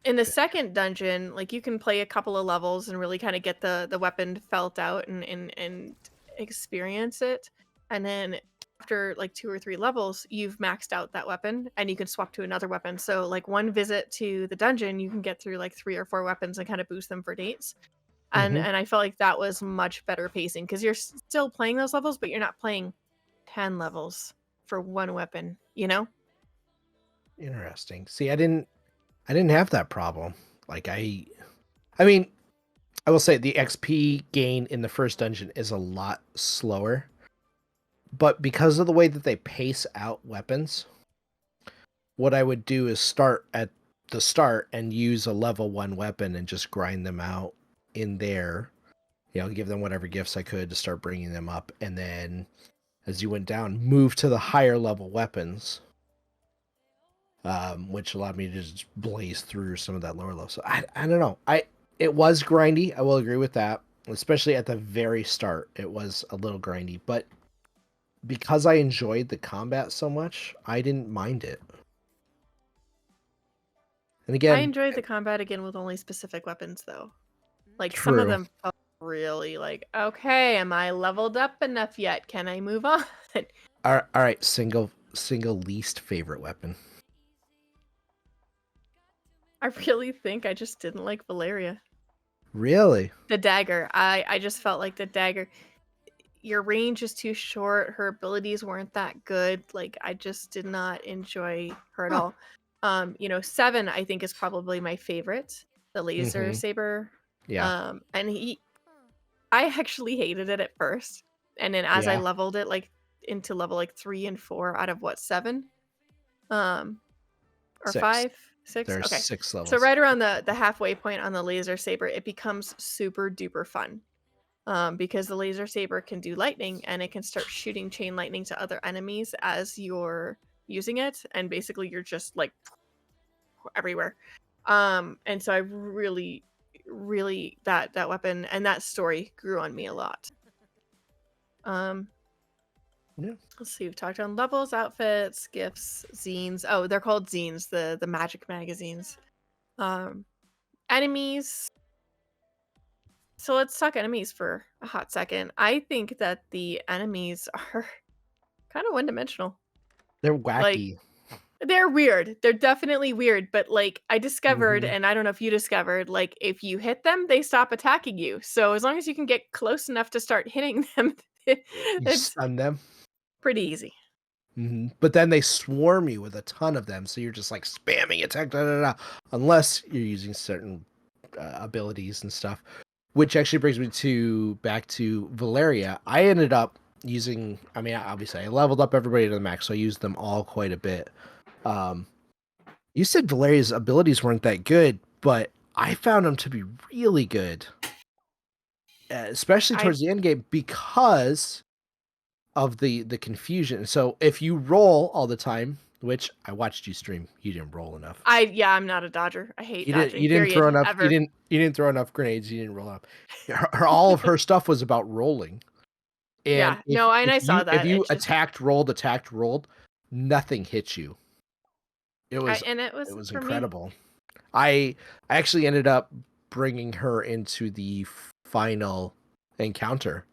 Speaker 3: in the second dungeon, like you can play a couple of levels and really kind of get the weapon felt out and experience it. And then after like 2 or 3 levels, you've maxed out that weapon and you can swap to another weapon. So like one visit to the dungeon, you can get through like 3 or 4 weapons and kind of boost them for dates. And
Speaker 2: Mhm.
Speaker 3: and I felt like that was much better pacing because you're still playing those levels, but you're not playing 10 levels for one weapon, you know?
Speaker 2: Interesting. See, I didn't have that problem. Like I mean, I will say the XP gain in the first dungeon is a lot slower. But because of the way that they pace out weapons, what I would do is start at the start and use a level 1 weapon and just grind them out in there. You know, give them whatever gifts I could to start bringing them up. And then as you went down, move to the higher level weapons, which allowed me to just blaze through some of that lower level. So I don't know. It was grindy. I will agree with that. Especially at the very start, it was a little grindy. But because I enjoyed the combat so much, I didn't mind it. And again,
Speaker 3: I enjoyed the combat again with only specific weapons though. Like some of
Speaker 2: True.
Speaker 3: them felt really like, okay, am I leveled up enough yet? Can I move on?
Speaker 2: all right, single least favorite weapon.
Speaker 3: I really think I just didn't like Valeria.
Speaker 2: Really?
Speaker 3: The dagger. I just felt like the dagger, your range is too short. Her abilities weren't that good. Like I just did not enjoy her at all. 7 I think is probably my favorite. The laser
Speaker 2: Mhm.
Speaker 3: saber.
Speaker 2: Yeah.
Speaker 3: And I actually hated it at first. And then as I
Speaker 2: Yeah.
Speaker 3: leveled it like into level like 3 and 4 out of what, 7? Or
Speaker 2: 6.
Speaker 3: 5, 6?
Speaker 2: There's
Speaker 3: Okay.
Speaker 2: 6 levels.
Speaker 3: So right around the halfway point on the laser saber, it becomes super duper fun. Because the laser saber can do lightning and it can start shooting chain lightning to other enemies as you're using it, and basically you're just like everywhere. And so I really that weapon and that story grew on me a lot.
Speaker 2: Yeah.
Speaker 3: Let's see, we've talked on levels, outfits, gifts, zines. Oh, they're called zines, the magic magazines. Enemies. So let's talk enemies for a hot second. I think that the enemies are kind of one-dimensional.
Speaker 2: They're
Speaker 3: Like,
Speaker 2: wacky.
Speaker 3: they're weird. They're definitely weird, but like I discovered,
Speaker 2: Mhm.
Speaker 3: and I don't know if you discovered, like if you hit them, they stop attacking you. So as long as you can get close enough to start hitting them,
Speaker 2: You
Speaker 3: it's
Speaker 2: stun them.
Speaker 3: pretty easy.
Speaker 2: But then they swarm you with a ton of them, so you're just like spamming attack, unless you're using certain abilities and stuff. Which actually brings me back to Valeria. I ended up using. I mean, obviously, I leveled up everybody to the max, so I used them all quite a bit. You said Valeria's abilities weren't that good, but I found them to be really good, especially towards the end game because of the confusion. So if you roll all the time, which I watched you stream, you didn't roll enough.
Speaker 3: I'm not a dodger. I hate dodging.
Speaker 2: You didn't throw enough.
Speaker 3: Ever.
Speaker 2: You didn't throw enough grenades. You didn't roll enough. All of her stuff was about rolling. And
Speaker 3: Yeah, no, and I saw that.
Speaker 2: if you
Speaker 3: It's just,
Speaker 2: attacked, rolled, nothing hit you. It was
Speaker 3: it was for
Speaker 2: incredible. I actually ended up bringing her into the final encounter,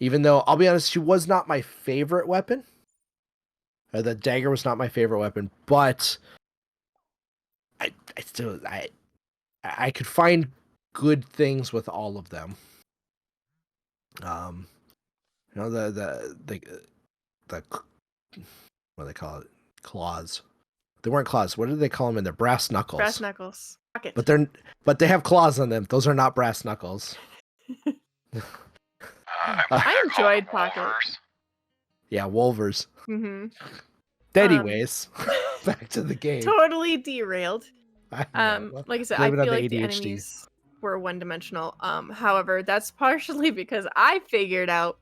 Speaker 2: even though I'll be honest, she was not my favorite weapon. The dagger was not my favorite weapon, but I could find good things with all of them. The what do they call it? Claws. They weren't claws. What did they call them in there? Brass knuckles.
Speaker 3: Brass knuckles.
Speaker 2: But they have claws on them. Those are not brass knuckles.
Speaker 3: I enjoyed Pocket.
Speaker 1: Wolvers.
Speaker 2: Yeah, Wolvers.
Speaker 3: Mm-hmm.
Speaker 2: Anyways, back to the game.
Speaker 3: Totally derailed.
Speaker 2: I know.
Speaker 3: Like I said, I
Speaker 2: Blame it on
Speaker 3: feel
Speaker 2: the
Speaker 3: like the
Speaker 2: ADHD.
Speaker 3: enemies were one-dimensional. However, that's partially because I figured out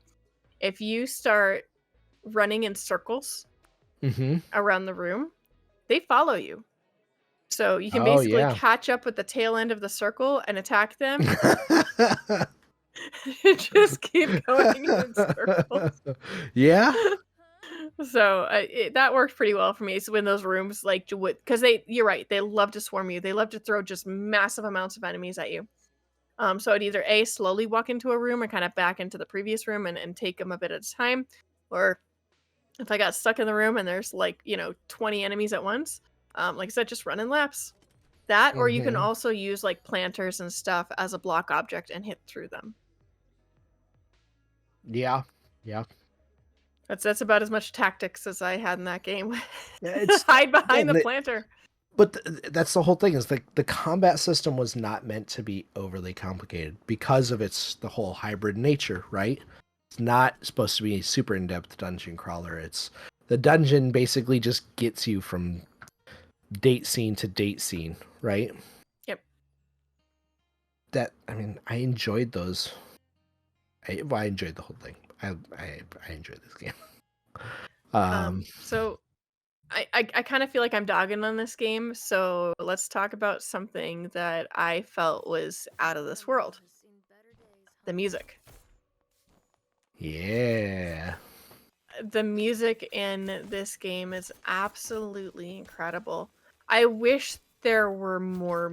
Speaker 3: if you start running in circles
Speaker 2: Mm-hmm.
Speaker 3: around the room, they follow you. So you can
Speaker 2: Oh,
Speaker 3: basically
Speaker 2: yeah.
Speaker 3: catch up with the tail end of the circle and attack them. Just keep going in circles.
Speaker 2: Yeah.
Speaker 3: So that worked pretty well for me. So when those rooms like would, because you're right, they love to swarm you. They love to throw just massive amounts of enemies at you. So I'd either slowly walk into a room or kind of back into the previous room and take them a bit at a time, or if I got stuck in the room and there's 20 enemies at once, like I said, just run in laps. That, or you can also use like planters and stuff as a block object and hit through them.
Speaker 2: Yeah.
Speaker 3: That's about as much tactics as I had in that game.
Speaker 2: It's
Speaker 3: Hide behind the planter.
Speaker 2: But that's the whole thing, is the combat system was not meant to be overly complicated because of the whole hybrid nature, right? It's not supposed to be a super in-depth dungeon crawler. It's the dungeon basically just gets you from date scene to date scene, right?
Speaker 3: Yep.
Speaker 2: I enjoyed those. I enjoyed the whole thing. I enjoyed this game.
Speaker 3: So I kind of feel like I'm dogging on this game, so let's talk about something that I felt was out of this world. The music.
Speaker 2: Yeah.
Speaker 3: The music in this game is absolutely incredible. I wish there were more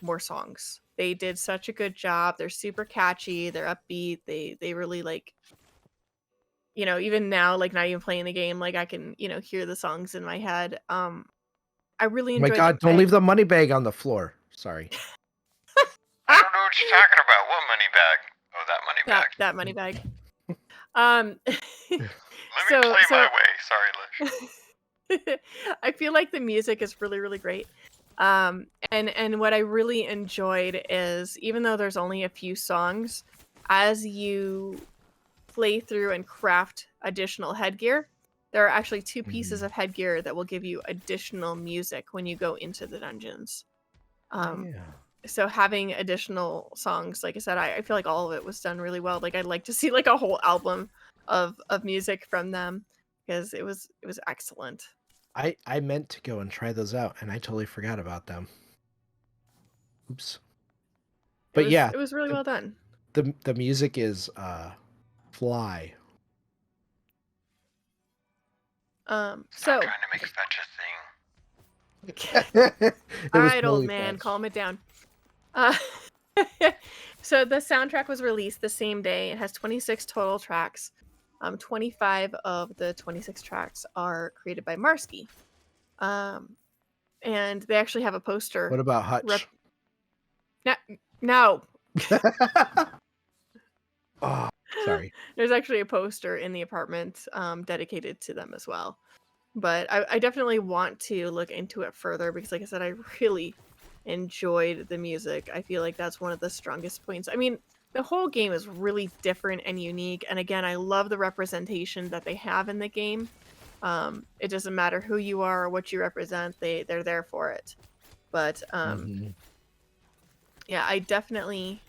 Speaker 3: more songs. They did such a good job. They're super catchy. They're upbeat. They really even now, not even playing the game, I can hear the songs in my head. I really enjoyed.
Speaker 2: Oh my God! Don't leave the money bag on the floor. Sorry.
Speaker 1: I don't know what you're talking about. What money bag? Oh, that money bag.
Speaker 3: That money bag.
Speaker 1: Let me play my way. Sorry, Lish.
Speaker 3: I feel like the music is really, really great. And what I really enjoyed is, even though there's only a few songs, as you play through and craft additional headgear, there are actually 2 pieces of headgear that will give you additional music when you go into the dungeons. So having additional songs, like I said, I feel like all of it was done really well. I'd like to see a whole album of music from them, because it was excellent.
Speaker 2: I meant to go and try those out, and I totally forgot about them. Oops. But
Speaker 3: it was really well done.
Speaker 2: The music is fly.
Speaker 1: Stop
Speaker 3: So
Speaker 1: trying to make fetch a thing.
Speaker 3: all right, old man, calm it down. So the soundtrack was released the same day. It has 26 total tracks. 25 of the 26 tracks are created by Marsky. And they actually have a poster.
Speaker 2: What about Hutch?
Speaker 3: No.
Speaker 2: Oh, sorry.
Speaker 3: There's actually a poster in the apartment dedicated to them as well. But I definitely want to look into it further, because like I said, I really enjoyed the music. I feel like that's one of the strongest points. I mean, the whole game is really different and unique. And again, I love the representation that they have in the game. It doesn't matter who you are or what you represent. They're there for it. But yeah, I definitely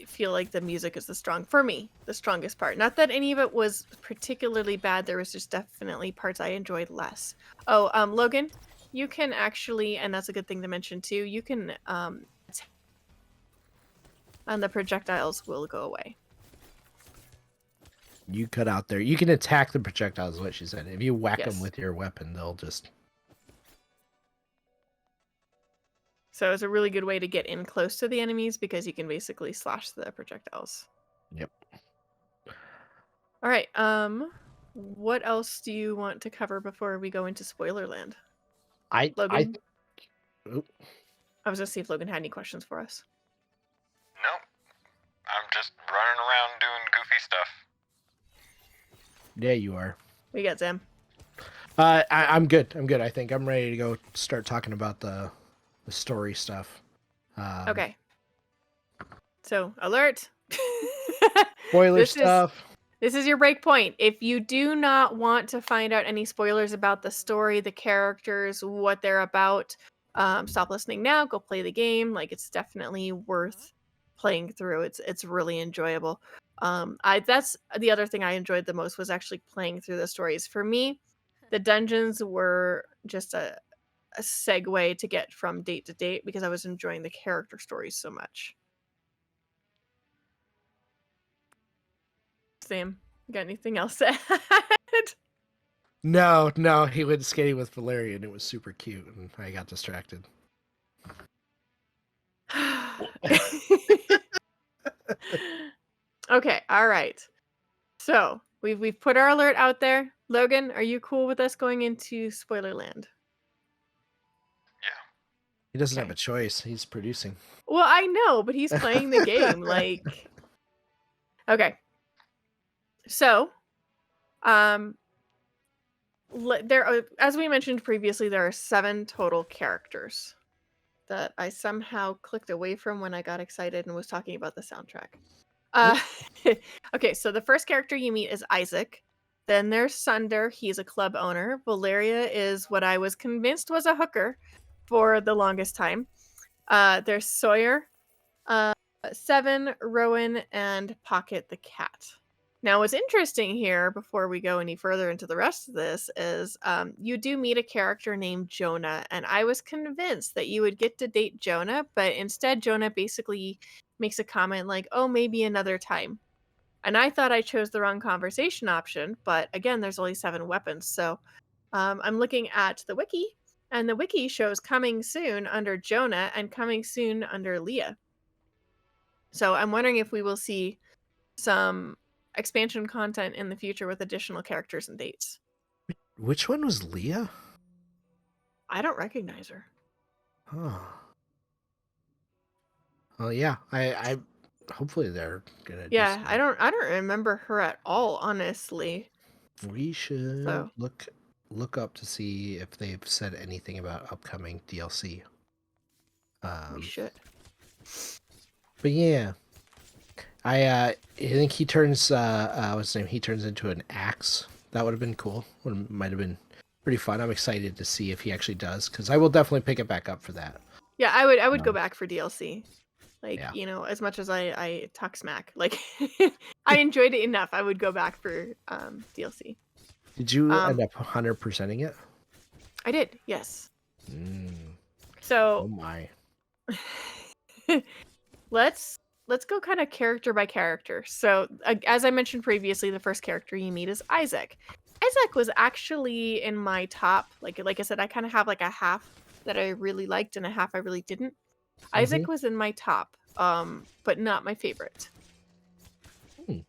Speaker 3: feel like the music is the strongest part. Not that any of it was particularly bad. There was just definitely parts I enjoyed less. Oh, Logan, you can actually, and that's a good thing to mention too, you can and the projectiles will go away.
Speaker 2: You cut out there. You can attack the projectiles, is what she said. If you whack
Speaker 3: Yes.
Speaker 2: them with your weapon, they'll just...
Speaker 3: So it's a really good way to get in close to the enemies, because you can basically slash the projectiles.
Speaker 2: Yep.
Speaker 3: All right. What else do you want to cover before we go into Spoilerland? Logan? I was gonna see if Logan had any questions for us.
Speaker 1: Nope. I'm just running around doing goofy stuff.
Speaker 2: Yeah, you are.
Speaker 3: We got Zam.
Speaker 2: I'm good. I think I'm ready to go start talking about the story stuff.
Speaker 3: Okay. So, alert.
Speaker 2: Spoiler
Speaker 3: This is-
Speaker 2: stuff.
Speaker 3: This is your break point. If you do not want to find out any spoilers about the story, the characters, what they're about, stop listening now. Go play the game. Like, it's definitely worth playing through. It's really enjoyable. That's the other thing I enjoyed the most was actually playing through the stories. For me, the dungeons were just a segue to get from date to date because I was enjoying the character stories so much. Sam, you got anything else to add?
Speaker 2: No, he went skating with Valeria and it was super cute and I got distracted.
Speaker 3: Okay, all right. So we've put our alert out there. Logan, are you cool with us going into spoiler land?
Speaker 2: He doesn't have
Speaker 3: Okay.
Speaker 2: a choice. He's producing.
Speaker 3: Well, I know, but he's playing the game. Like, okay. So, there are, as we mentioned previously, there are 7 total characters that I somehow clicked away from when I got excited and was talking about the soundtrack. Okay, so the first character you meet is Isaac. Then there's Sunder. He's a club owner. Valeria is what I was convinced was a hooker for the longest time. There's Sawyer, Seven, Rowan, and Pocket the cat. Now, what's interesting here, before we go any further into the rest of this, is you do meet a character named Jonah, and I was convinced that you would get to date Jonah, but instead Jonah basically makes a comment like, oh, maybe another time. And I thought I chose the wrong conversation option, but again, there's only 7 weapons, so I'm looking at the wiki, and the wiki shows coming soon under Jonah and coming soon under Leah. So I'm wondering if we will see some expansion content in the future with additional characters and dates.
Speaker 2: Which one was Leah?
Speaker 3: I don't recognize her.
Speaker 2: Oh. Well, yeah. I hopefully they're gonna.
Speaker 3: Yeah, I don't remember her at all, honestly.
Speaker 2: We should
Speaker 3: So.
Speaker 2: look up to see if they've said anything about upcoming DLC.
Speaker 3: We should.
Speaker 2: But yeah, I think he turns what's his name? He turns into an axe. That would have been cool. Might have been pretty fun. I'm excited to see if he actually does because I will definitely pick it back up for that.
Speaker 3: Yeah, I would go back for DLC. Like,
Speaker 2: Yeah.
Speaker 3: you know, as much as I talk smack, like I enjoyed it enough, I would go back for DLC.
Speaker 2: Did you end up 100%ing it?
Speaker 3: I did, yes.
Speaker 2: Oh
Speaker 3: So
Speaker 2: my.
Speaker 3: let's go kind of character by character. So as I mentioned previously, the first character you meet is Isaac. Isaac was actually in my top, like I said, I kind of have like a half that I really liked and a half I really didn't. Isaac was in my top, but not my favorite.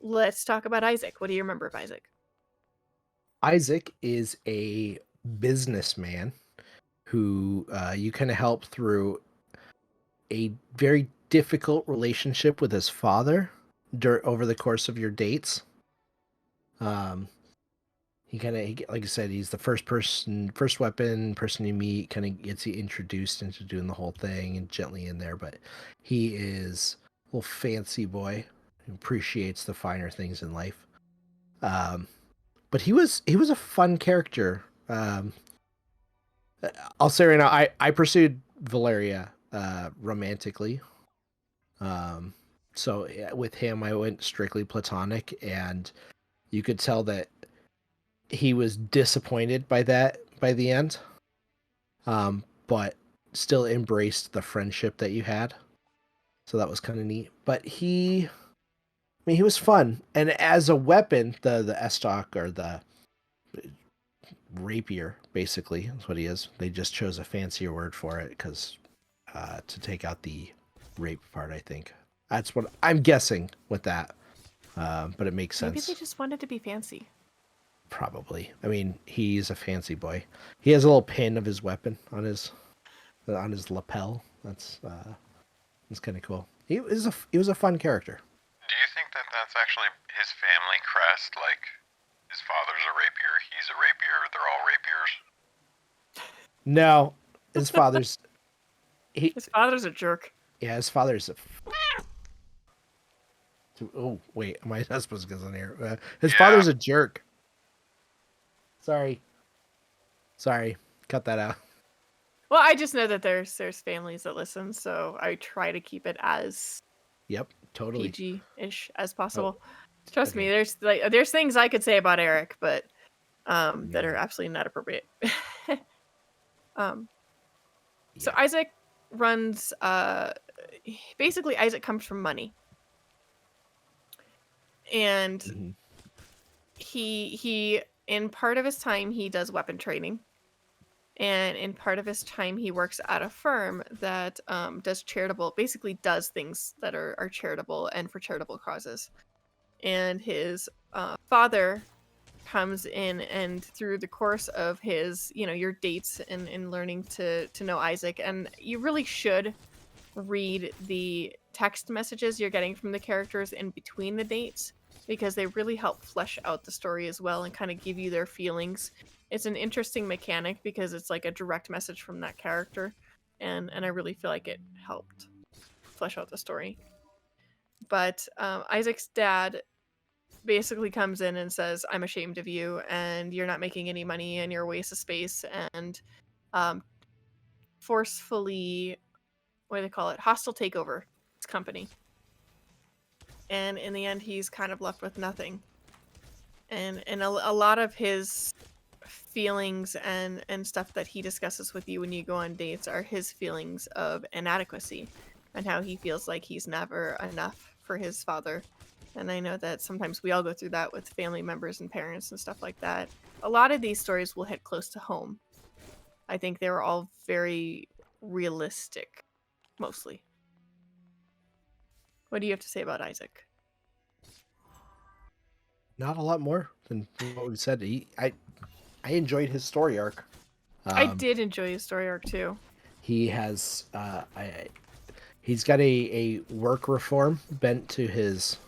Speaker 3: Let's talk about Isaac. What do you remember of Isaac?
Speaker 2: Isaac is a businessman who you kind of help through a very difficult relationship with his father over the course of your dates. He like I said, he's the first weapon person you meet, kind of gets you introduced into doing the whole thing and gently in there, but he is a little fancy boy who appreciates the finer things in life. But he was a fun character. I'll say right now, I pursued Valeria romantically. So with him, I went strictly platonic, and you could tell that he was disappointed by that by the end, but still embraced the friendship that you had. So that was kind of neat. But he was fun, and as a weapon, the estoc or the rapier, basically, is what he is. They just chose a fancier word for it because to take out the rape part. I think that's what I'm guessing with that. But it makes sense.
Speaker 3: Maybe they just wanted to be fancy.
Speaker 2: Probably. I mean, he's a fancy boy. He has a little pin of his weapon on his lapel. That's kind of cool. He was a fun character.
Speaker 1: Do you think that that's actually his family crest? Like, his father's a rapier, he's a rapier, they're all rapiers?
Speaker 2: No, his father's.
Speaker 3: His father's a jerk.
Speaker 2: Yeah, his father's Oh wait, my husband's in here. His father's a jerk. Sorry, cut that out.
Speaker 3: Well, I just know that there's families that listen, so I try to keep it as
Speaker 2: Yep, totally.
Speaker 3: PG-ish as possible. Trust
Speaker 2: okay.
Speaker 3: me, there's things I could say about Eric, but that are absolutely not appropriate. So Isaac runs basically Isaac comes from money. And he in part of his time he does weapon training. And in part of his time he works at a firm that basically does things that are charitable and for charitable causes. And his father comes in, and through the course of his, your dates and learning to know Isaac, and you really should read the text messages you're getting from the characters in between the dates, because they really help flesh out the story as well and kind of give you their feelings. It's an interesting mechanic because it's like a direct message from that character, and I really feel like it helped flesh out the story. But Isaac's dad basically comes in and says, I'm ashamed of you, and you're not making any money, and you're a waste of space, and forcefully, what do they call it, hostile takeover his company. And in the end, he's kind of left with nothing. And a lot of his feelings and stuff that he discusses with you when you go on dates are his feelings of inadequacy and how he feels like he's never enough for his father. And I know that sometimes we all go through that with family members and parents and stuff like that. A lot of these stories will hit close to home. I think they were all very realistic, mostly. What do you have to say about Isaac?
Speaker 2: Not a lot more than what we said. I enjoyed his story arc.
Speaker 3: I did enjoy his story arc too.
Speaker 2: He has he's got a work reform bent to his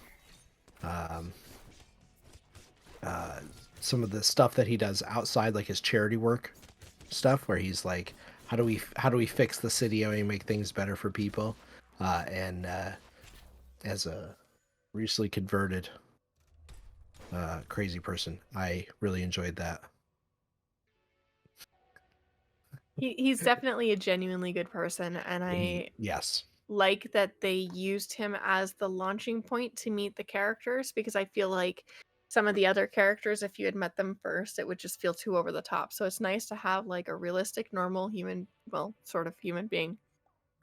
Speaker 2: some of the stuff that he does outside, like his charity work stuff, where he's like, how do we fix the city? How do we make things better for people? And as a recently converted crazy person, I really enjoyed that.
Speaker 3: He's definitely a genuinely good person, and I like that they used him as the launching point to meet the characters, because I feel like some of the other characters, if you had met them first, it would just feel too over the top. So it's nice to have like a realistic, normal human, well, sort of human being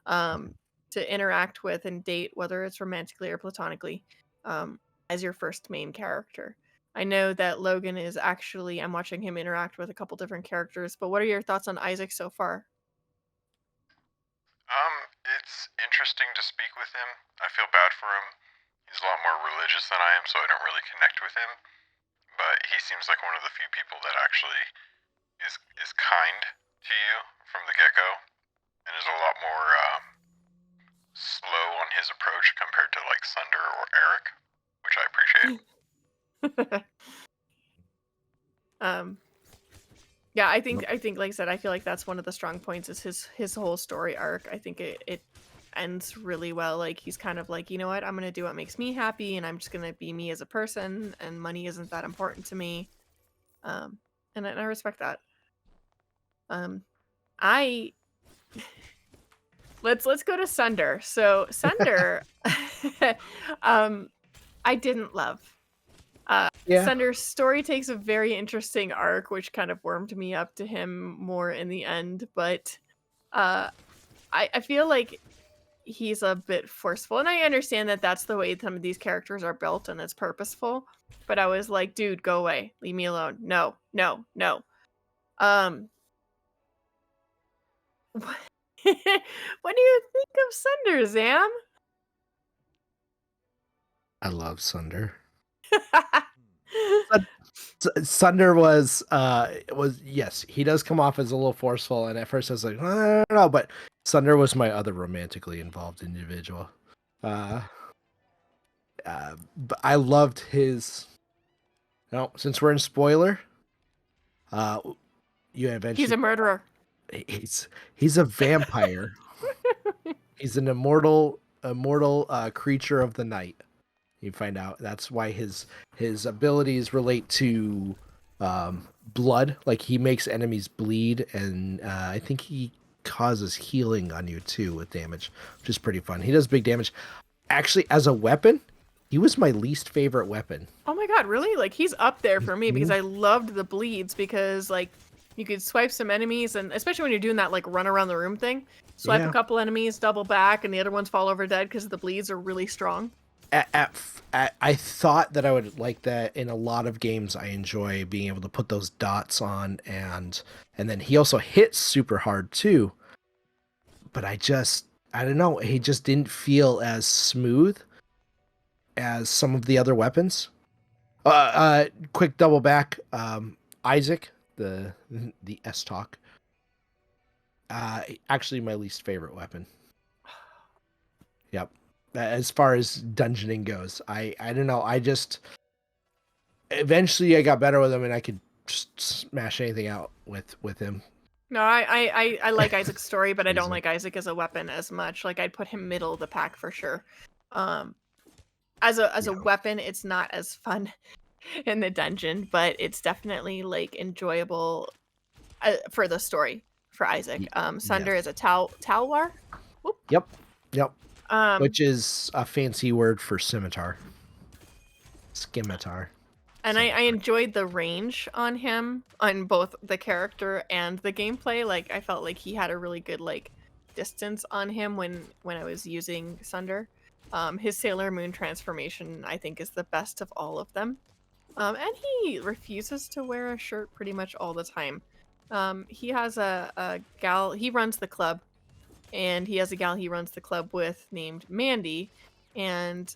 Speaker 3: to interact with and date, whether it's romantically or platonically, as your first main character. I know that Logan is actually, I'm watching him interact with a couple different characters, but what are your thoughts on Isaac so far?
Speaker 1: It's interesting to speak with him. I feel bad for him. He's a lot more religious than I am, so I don't really connect with him. But he seems like one of the few people that actually is kind to you from the get-go, and is a lot more slow on his approach compared to like Sunder or Eric, which I appreciate.
Speaker 3: Yeah, I think like I said, I feel like that's one of the strong points is his whole story arc. I think it ends really well. Like he's kind of like, you know what, I'm gonna do what makes me happy, and I'm just gonna be me as a person, and money isn't that important to me. And I respect that. Let's go to Sunder. So Sunder, I didn't love. Sunder's story takes a very interesting arc, which kind of warmed me up to him more in the end. But I feel like he's a bit forceful, and I understand that that's the way some of these characters are built, and it's purposeful. But I was like, dude, go away, leave me alone. No. What do you think of Sunder, Zam?
Speaker 2: I love Sunder. Sunder was yes, he does come off as a little forceful, and at first I was like, I don't know, but Sunder was my other romantically involved individual. But I loved his. Since we're in spoiler, you eventually.
Speaker 3: He's a murderer.
Speaker 2: He's a vampire. He's an immortal creature of the night. You find out that's why his abilities relate to blood. Like he makes enemies bleed, and I think he causes healing on you too with damage, which is pretty fun. He does big damage. Actually, as a weapon, he was my least favorite weapon.
Speaker 3: Oh my god, really? Like he's up there for me because I loved the bleeds because like you could swipe some enemies, and especially when you're doing that like run around the room thing, swipe a couple enemies, double back, and the other ones fall over dead because the bleeds are really strong.
Speaker 2: I thought that I would like that in a lot of games. I enjoy being able to put those dots on, and then he also hits super hard too. But I don't know. He just didn't feel as smooth as some of the other weapons. Quick double back. Isaac, the S-Talk. Actually, my least favorite weapon. Yep. As far as dungeoning goes, I don't know. I just eventually I got better with him, and I could just smash anything out with him.
Speaker 3: No, I like Isaac's story, but I don't like Isaac as a weapon as much. Like I'd put him middle of the pack for sure. As a weapon, it's not as fun in the dungeon, but it's definitely like enjoyable for the story for Isaac. Sunder is a talwar. Whoop.
Speaker 2: Yep. Which is a fancy word for scimitar. Scimitar.
Speaker 3: And I enjoyed the range on him, on both the character and the gameplay. Like I felt like he had a really good like distance on him when I was using Sunder. His Sailor Moon transformation, I think, is the best of all of them. And he refuses to wear a shirt pretty much all the time. He has a gal, he runs the club, and he has a gal he runs the club with named Mandy. And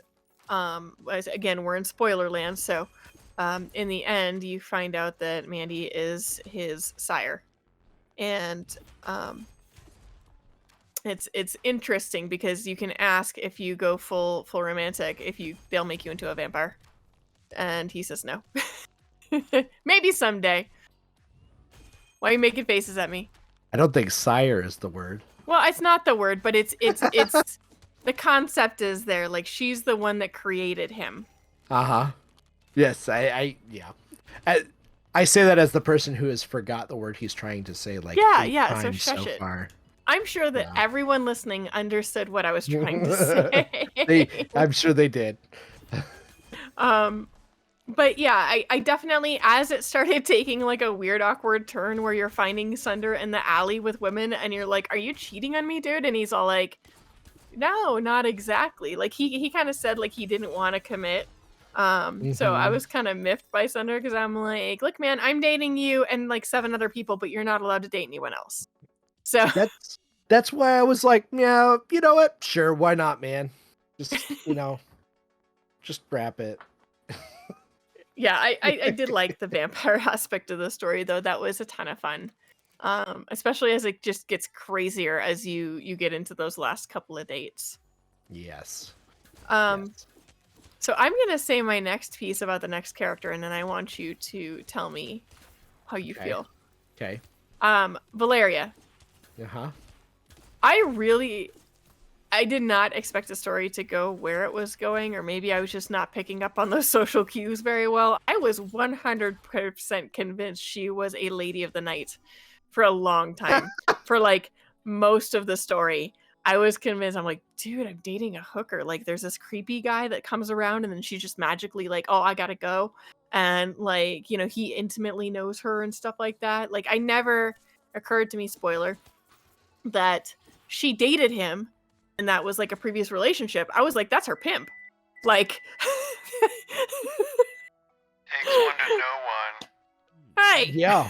Speaker 3: again, we're in spoiler land, so in the end, you find out that Mandy is his sire. And it's interesting because you can ask if you go full romantic they'll make you into a vampire, and he says no. Maybe someday. Why are you making faces at me?
Speaker 2: I don't think sire is the word.
Speaker 3: Well, it's not the word, but it's the concept is there. Like she's the one that created him.
Speaker 2: Yes, I say that as the person who has forgot the word he's trying to say. Like
Speaker 3: so shush it. Far. I'm sure that everyone listening understood what I was trying to say.
Speaker 2: I'm sure they did.
Speaker 3: But yeah, I definitely, as it started taking like a weird, awkward turn where you're finding Sunder in the alley with women and you're like, are you cheating on me, dude? And he's all like, no, not exactly. Like he kind of said like he didn't want to commit. So I was kind of miffed by Sunder because I'm like, look, man, I'm dating you and like 7 other people, but you're not allowed to date anyone else. So
Speaker 2: that's why I was like, yeah, you know what? Sure, why not, man? Just just wrap it.
Speaker 3: Yeah, I did like the vampire aspect of the story, though. That was a ton of fun. Especially as it just gets crazier as you get into those last couple of dates.
Speaker 2: Yes.
Speaker 3: So I'm going to say my next piece about the next character, and then I want you to tell me how you feel.
Speaker 2: Okay.
Speaker 3: Valeria.
Speaker 2: Uh-huh.
Speaker 3: I did not expect the story to go where it was going, or maybe I was just not picking up on those social cues very well. I was 100% convinced she was a lady of the night for a long time. For like most of the story, I was convinced. I'm like, dude, I'm dating a hooker. Like there's this creepy guy that comes around and then she's just magically like, oh, I gotta go. And like, he intimately knows her and stuff like that. Like I never occurred to me, spoiler, that she dated him. And that was like a previous relationship. I was like, that's her pimp. Like
Speaker 1: takes one to know one.
Speaker 3: Hey.
Speaker 2: Yeah.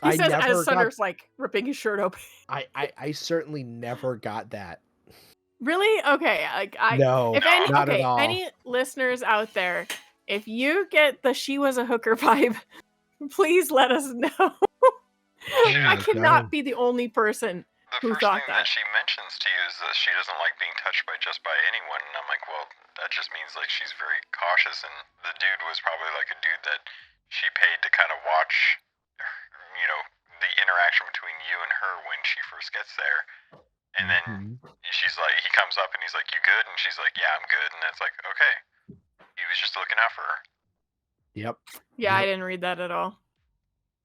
Speaker 3: He says as Sunder's like ripping his shirt open.
Speaker 2: I certainly never got that.
Speaker 3: Really? Okay.
Speaker 2: No, not at all.
Speaker 3: Any listeners out there, if you get the she was a hooker vibe, please let us know. I cannot be the only person who thought
Speaker 1: that she mentions to you is that she doesn't like being touched by anyone, and I'm like, well, that just means like she's very cautious, and the dude was probably like a dude that she paid to kind of watch, the interaction between you and her when she first gets there, and then she's like, he comes up and he's like, "You good?" And she's like, "Yeah, I'm good." And it's like, okay, he was just looking out for her.
Speaker 2: Yep.
Speaker 3: Yeah, I
Speaker 2: Yep.
Speaker 3: didn't read that at all.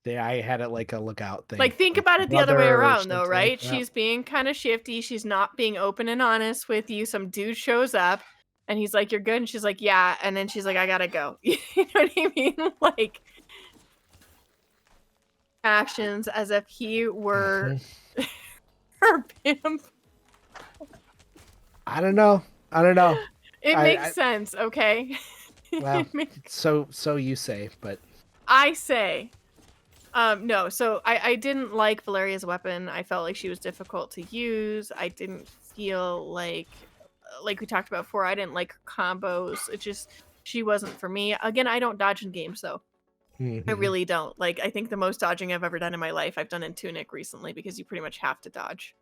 Speaker 2: Yeah, I had it like a lookout thing.
Speaker 3: Like, think about it the other way
Speaker 2: brother or
Speaker 3: around, though,
Speaker 2: something
Speaker 3: right?
Speaker 2: like that.
Speaker 3: She's being kind of shifty. She's not being open and honest with you. Some dude shows up, and he's like, "You're good," and she's like, "Yeah," and then she's like, "I gotta go." You know what I mean? Like, actions as if he were her pimp.
Speaker 2: I don't know.
Speaker 3: It
Speaker 2: I-
Speaker 3: makes
Speaker 2: I-
Speaker 3: sense, okay?
Speaker 2: Well,
Speaker 3: It makes-
Speaker 2: so you say, but
Speaker 3: I say. No, so I didn't like Valeria's weapon. I felt like she was difficult to use. I didn't feel like we talked about before, I didn't like her combos. It just, she wasn't for me. Again, I don't dodge in games though. I
Speaker 2: Mhm.
Speaker 3: really don't. Like, I think the most dodging I've ever done in my life, I've done in Tunic recently, because you pretty much have to dodge.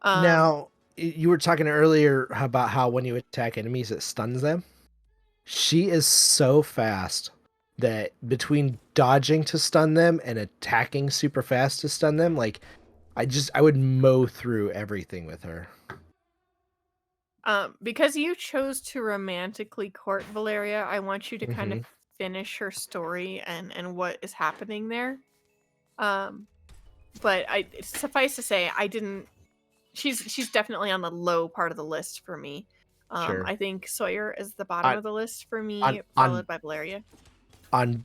Speaker 2: Now, you were talking earlier about how when you attack enemies, it stuns them. She is so fast that between dodging to stun them and attacking super fast to stun them, like I would mow through everything with her.
Speaker 3: Because you chose to romantically court Valeria, I want you to kind of finish her story and what is happening there. But suffice to say, I didn't. She's definitely on the low part of the list for me.
Speaker 2: Sure.
Speaker 3: I think Sawyer is the bottom of the list for me,
Speaker 2: on-
Speaker 3: followed by Valeria.
Speaker 2: On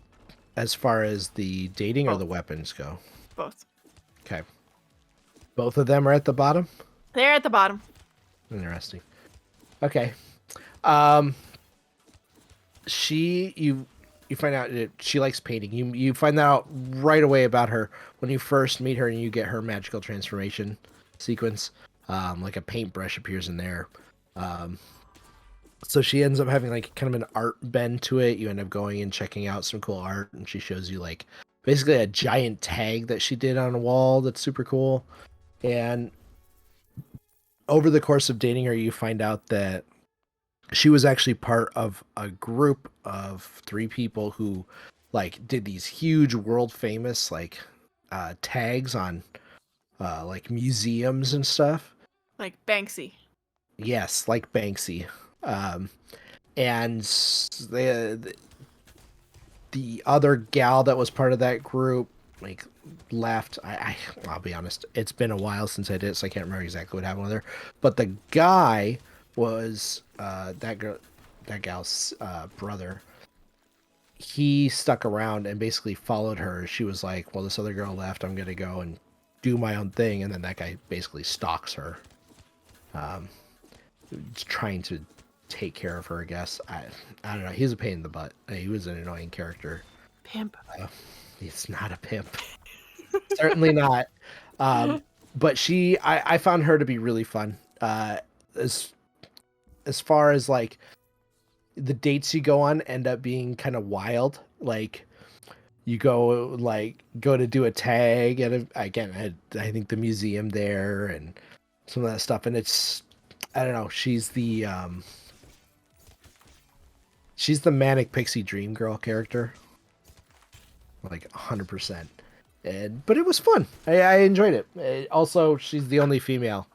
Speaker 2: as far as the dating or
Speaker 3: Both.
Speaker 2: the weapons go.
Speaker 3: Both.
Speaker 2: Okay. Both of them are at the bottom?
Speaker 3: They're at the bottom.
Speaker 2: Interesting. Okay. You find out that she likes painting. You find that out right away about her when you first meet her and you get her magical transformation sequence. Like a paintbrush appears in there. So she ends up having like kind of an art bend to it. You end up going and checking out some cool art, and she shows you like basically a giant tag that she did on a wall that's super cool. And over the course of dating her, you find out that she was actually part of a group of 3 people who like did these huge world famous like tags on like museums and stuff.
Speaker 3: Like Banksy.
Speaker 2: Yes, like Banksy. And the other gal that was part of that group like left. I'll be honest, it's been a while since I did it, so I can't remember exactly what happened with her. But the guy was that gal's brother. He stuck around and basically followed her. She was like, well, this other girl left, I'm gonna go and do my own thing. And then that guy basically stalks her, trying to take care of her, I guess. I don't know, he's a pain in the butt. He was an annoying character.
Speaker 3: Pimp.
Speaker 2: He's not a pimp. Certainly not. But I found her to be really fun. As far as like the dates you go on end up being kind of wild. Like you go to do a tag at I think the museum there and some of that stuff. And it's, I don't know, she's the manic pixie dream girl character. Like 100%. But it was fun. I enjoyed it. Also, she's the only female,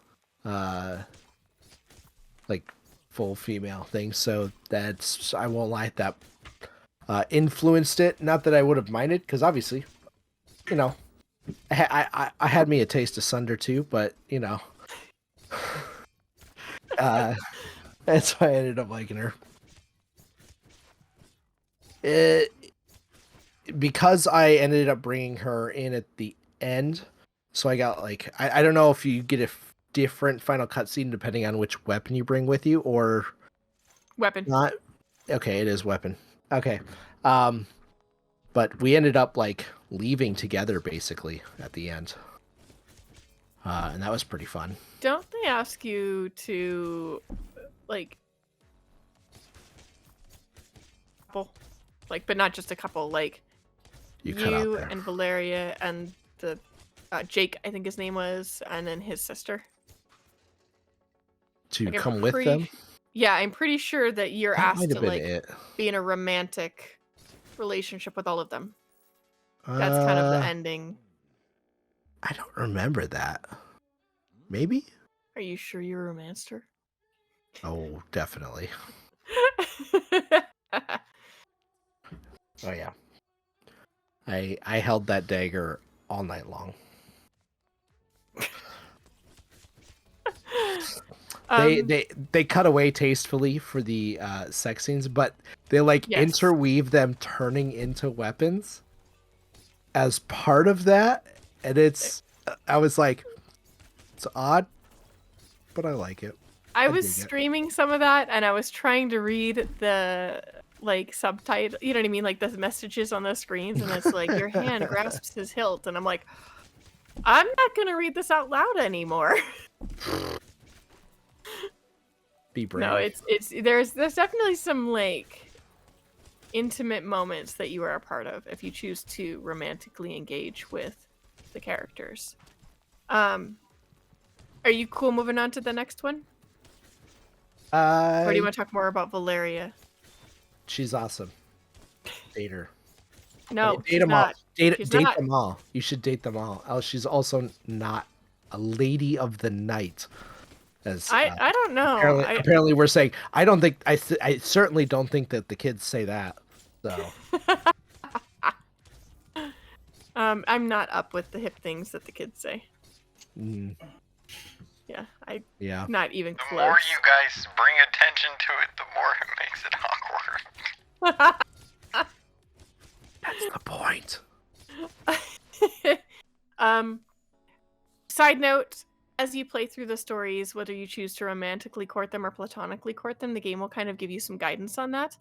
Speaker 2: like full female thing. So that's, I won't lie, that influenced it. Not that I would have minded, because obviously, you know, I had me a taste of Sunder too. But you know, that's why I ended up liking her. Because I ended up bringing her in at the end, so I got like I don't know if you get a different final cutscene depending on which weapon you bring with you or
Speaker 3: Weapon.
Speaker 2: not. Okay, it is weapon. Okay, but we ended up like leaving together basically at the end, and that was pretty fun.
Speaker 3: Don't they ask you to like couple, like, but not just a couple, like
Speaker 2: You cut out
Speaker 3: you
Speaker 2: there.
Speaker 3: and Valeria and the Jake, I think his name was, and then his sister
Speaker 2: To
Speaker 3: like, I'm
Speaker 2: come with
Speaker 3: pretty-
Speaker 2: them.
Speaker 3: Yeah, I'm pretty sure that you're
Speaker 2: That
Speaker 3: asked
Speaker 2: might
Speaker 3: to
Speaker 2: have been
Speaker 3: like
Speaker 2: it.
Speaker 3: be in a romantic relationship with all of them. That's kind of the
Speaker 2: Uh,
Speaker 3: ending.
Speaker 2: I don't remember that. Maybe.
Speaker 3: Are you sure you romanced her?
Speaker 2: Oh, definitely. Oh yeah. I held that dagger all night long. They cut away tastefully for the sex scenes, but they like
Speaker 3: Yes.
Speaker 2: interweave them turning into weapons as part of that, and I was like, it's odd, but I like it.
Speaker 3: I was
Speaker 2: dig it.
Speaker 3: streaming some of that, and I was trying to read the like subtitle, you know what I mean, like the messages on the screens, and it's like your hand grasps his hilt, and I'm like, I'm not gonna read this out loud anymore.
Speaker 2: Be brave.
Speaker 3: No, it's there's definitely some like intimate moments that you are a part of if you choose to romantically engage with the characters. Are you cool moving on to the next one? Or do you want to talk more about Valeria?
Speaker 2: She's awesome. Date her.
Speaker 3: No,
Speaker 2: date
Speaker 3: she's
Speaker 2: them all.
Speaker 3: not.
Speaker 2: Date
Speaker 3: She's
Speaker 2: them
Speaker 3: not.
Speaker 2: all. You should date them all. Oh, she's also not a lady of the night. As
Speaker 3: I don't know.
Speaker 2: Apparently we're saying I don't think I certainly don't think that the kids say that. So
Speaker 3: I'm not up with the hip things that the kids say.
Speaker 2: Yeah.
Speaker 3: Not even
Speaker 1: The
Speaker 3: close.
Speaker 1: more you guys bring attention to it, the more it makes it awkward.
Speaker 2: That's the point.
Speaker 3: Side note, as you play through the stories, whether you choose to romantically court them or platonically court them, the game will kind of give you some guidance on that.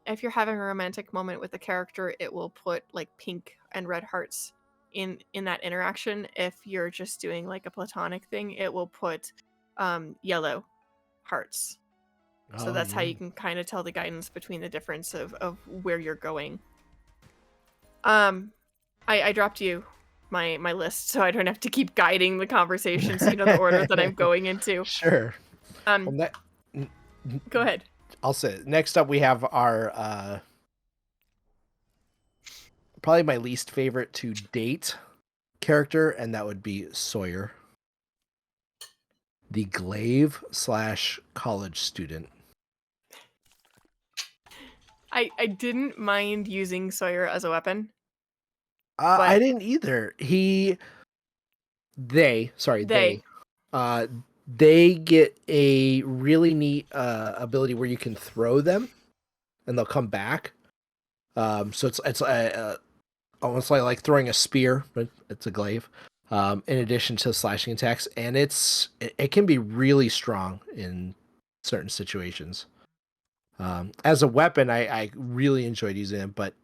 Speaker 3: If you're having a romantic moment with a character, it will put like pink and red hearts in that interaction. If you're just doing like a platonic thing, it will put yellow hearts. So that's how you can kind of tell the guidance between the difference of where you're going. I dropped you my list so I don't have to keep guiding the conversation, so you know the order that I'm going into.
Speaker 2: Sure.
Speaker 3: Go ahead.
Speaker 2: I'll say next up we have our probably my least favorite to date character, and that would be Sawyer, the glaive / college student.
Speaker 3: I didn't mind using Sawyer as a weapon.
Speaker 2: I didn't either. They get a really neat ability where you can throw them and they'll come back. So it's almost like throwing a spear, but it's a glaive. In addition to slashing attacks, and it can be really strong in certain situations. As a weapon, I really enjoyed using it, but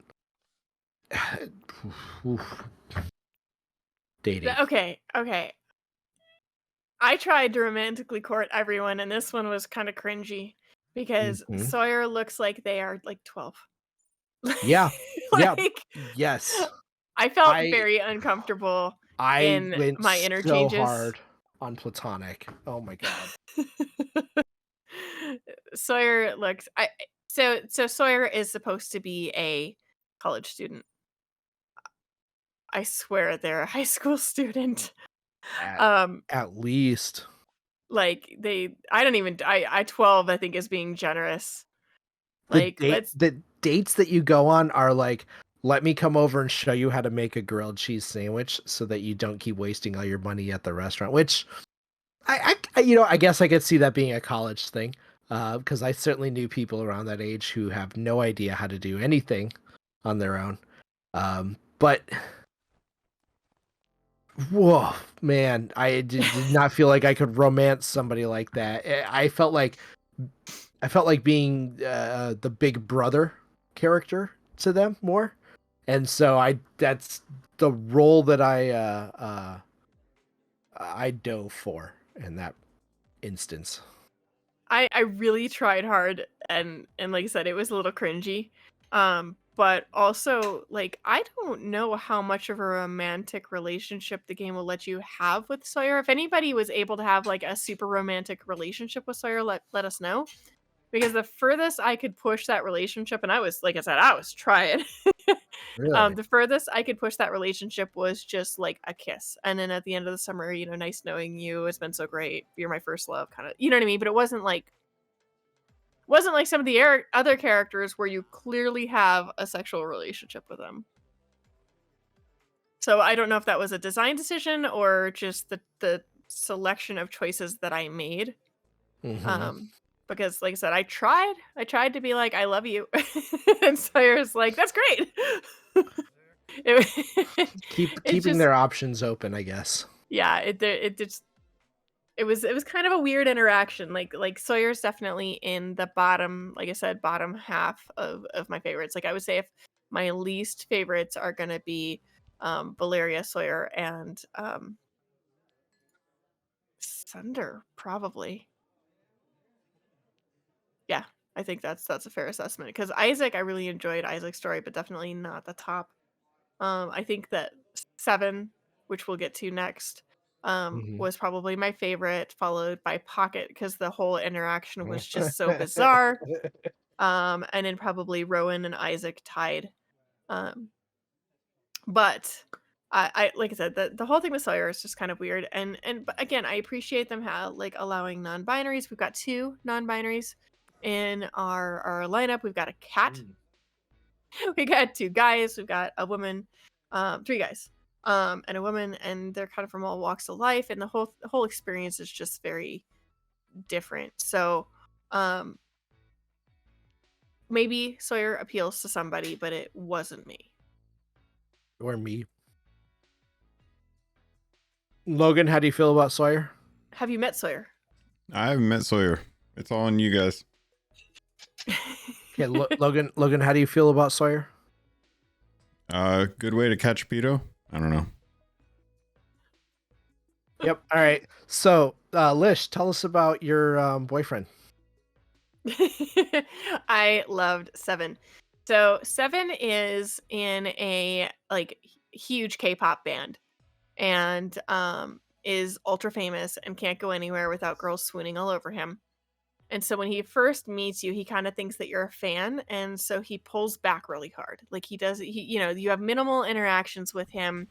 Speaker 2: dating.
Speaker 3: Okay. I tried to romantically court everyone, and this one was kind of cringy because Sawyer looks like they are like 12.
Speaker 2: Yeah.
Speaker 3: Like,
Speaker 2: Yes.
Speaker 3: I felt very uncomfortable in
Speaker 2: went
Speaker 3: my interchanges.
Speaker 2: so hard on platonic. Oh my god.
Speaker 3: Sawyer looks. So Sawyer is supposed to be a college student. I swear they're a high school student.
Speaker 2: At least.
Speaker 3: Like I 12 I think is being generous. Like
Speaker 2: the dates that you go on are like, let me come over and show you how to make a grilled cheese sandwich so that you don't keep wasting all your money at the restaurant, which I guess I could see that being a college thing. Because I certainly knew people around that age who have no idea how to do anything on their own. But whoa, man, I did not feel like I could romance somebody like that. I felt like being the big brother character to them more, and so that's the role that I dove for in that instance.
Speaker 3: I really tried hard, and like I said, it was a little cringy. But also, like, I don't know how much of a romantic relationship the game will let you have with Sawyer. If anybody was able to have like a super romantic relationship with Sawyer, let us know. Because the furthest I could push that relationship, and I was, like I said, I was trying,
Speaker 2: Really?
Speaker 3: The furthest I could push that relationship was just like a kiss. And then at the end of the summer, nice knowing you. It's been so great. You're my first love, kind of. You know what I mean? But it wasn't like some of the other characters where you clearly have a sexual relationship with them. So I don't know if that was a design decision or just the selection of choices that I made.
Speaker 2: Mhm.
Speaker 3: Because like I said, I tried to be like, I love you. And Sawyer's like, that's great. It, it
Speaker 2: Keeping
Speaker 3: just,
Speaker 2: their options open, I guess.
Speaker 3: yeah, it was kind of a weird interaction. Like Sawyer's definitely in the bottom, like I said, bottom half of my favorites. Like I would say if my least favorites are gonna be Valeria, Sawyer, and Sunder, probably. Yeah, I think that's a fair assessment. Because Isaac, I really enjoyed Isaac's story, but definitely not the top. I think that 7, which we'll get to next,
Speaker 2: Mhm.
Speaker 3: was probably my favorite, followed by Pocket because the whole interaction was just so bizarre. And then probably Rowan and Isaac tied. Um, but I like I said, the whole thing with Sawyer is just kind of weird. But again, I appreciate them like allowing non-binaries. We've got 2 non-binaries in our lineup. We've got a cat. We got 2 guys. We've got a woman, 3 guys, and a woman, and they're kind of from all walks of life, and the whole experience is just very different. So, maybe Sawyer appeals to somebody, but it wasn't me.
Speaker 2: Or me. Logan, how do you feel about Sawyer?
Speaker 3: Have you met Sawyer?
Speaker 5: I haven't met Sawyer. It's all on you guys.
Speaker 2: Okay, Logan, how do you feel about Sawyer?
Speaker 5: Good way to catch a pedo? I don't know.
Speaker 2: Yep. All right. So, Lish, tell us about your boyfriend.
Speaker 3: I loved 7. So 7 is in a like huge K-pop band and is ultra famous and can't go anywhere without girls swooning all over him. And so when he first meets you, he kind of thinks that you're a fan, and so he pulls back really hard. Like he you have minimal interactions with him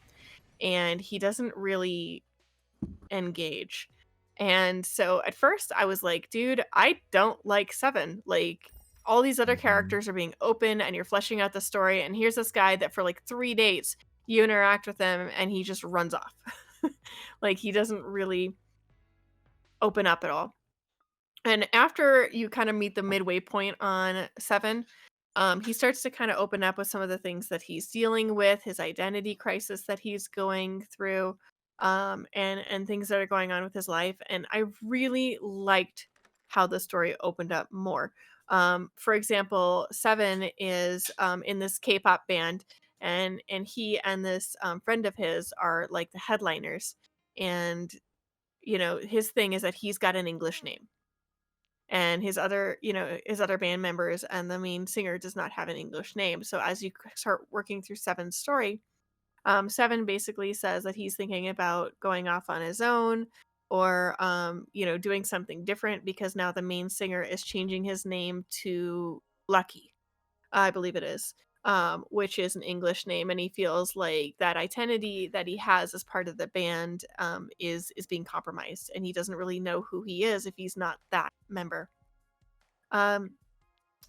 Speaker 3: and he doesn't really engage. And so at first I was like, dude, I don't like 7. Like all these other characters are being open and you're fleshing out the story, and here's this guy that for like 3 dates you interact with him and he just runs off. Like he doesn't really open up at all. And after you kind of meet the midway point on 7, he starts to kind of open up with some of the things that he's dealing with, his identity crisis that he's going through, and things that are going on with his life. And I really liked how the story opened up more. For example, 7 is in this K-pop band, and he and this friend of his are like the headliners. And his thing is that he's got an English name, and his other band members and the main singer does not have an English name. So as you start working through 7's story, 7 basically says that he's thinking about going off on his own, or doing something different, because now the main singer is changing his name to Lucky, I believe it is, which is an English name, and he feels like that identity that he has as part of the band is being compromised, and he doesn't really know who he is if he's not that member.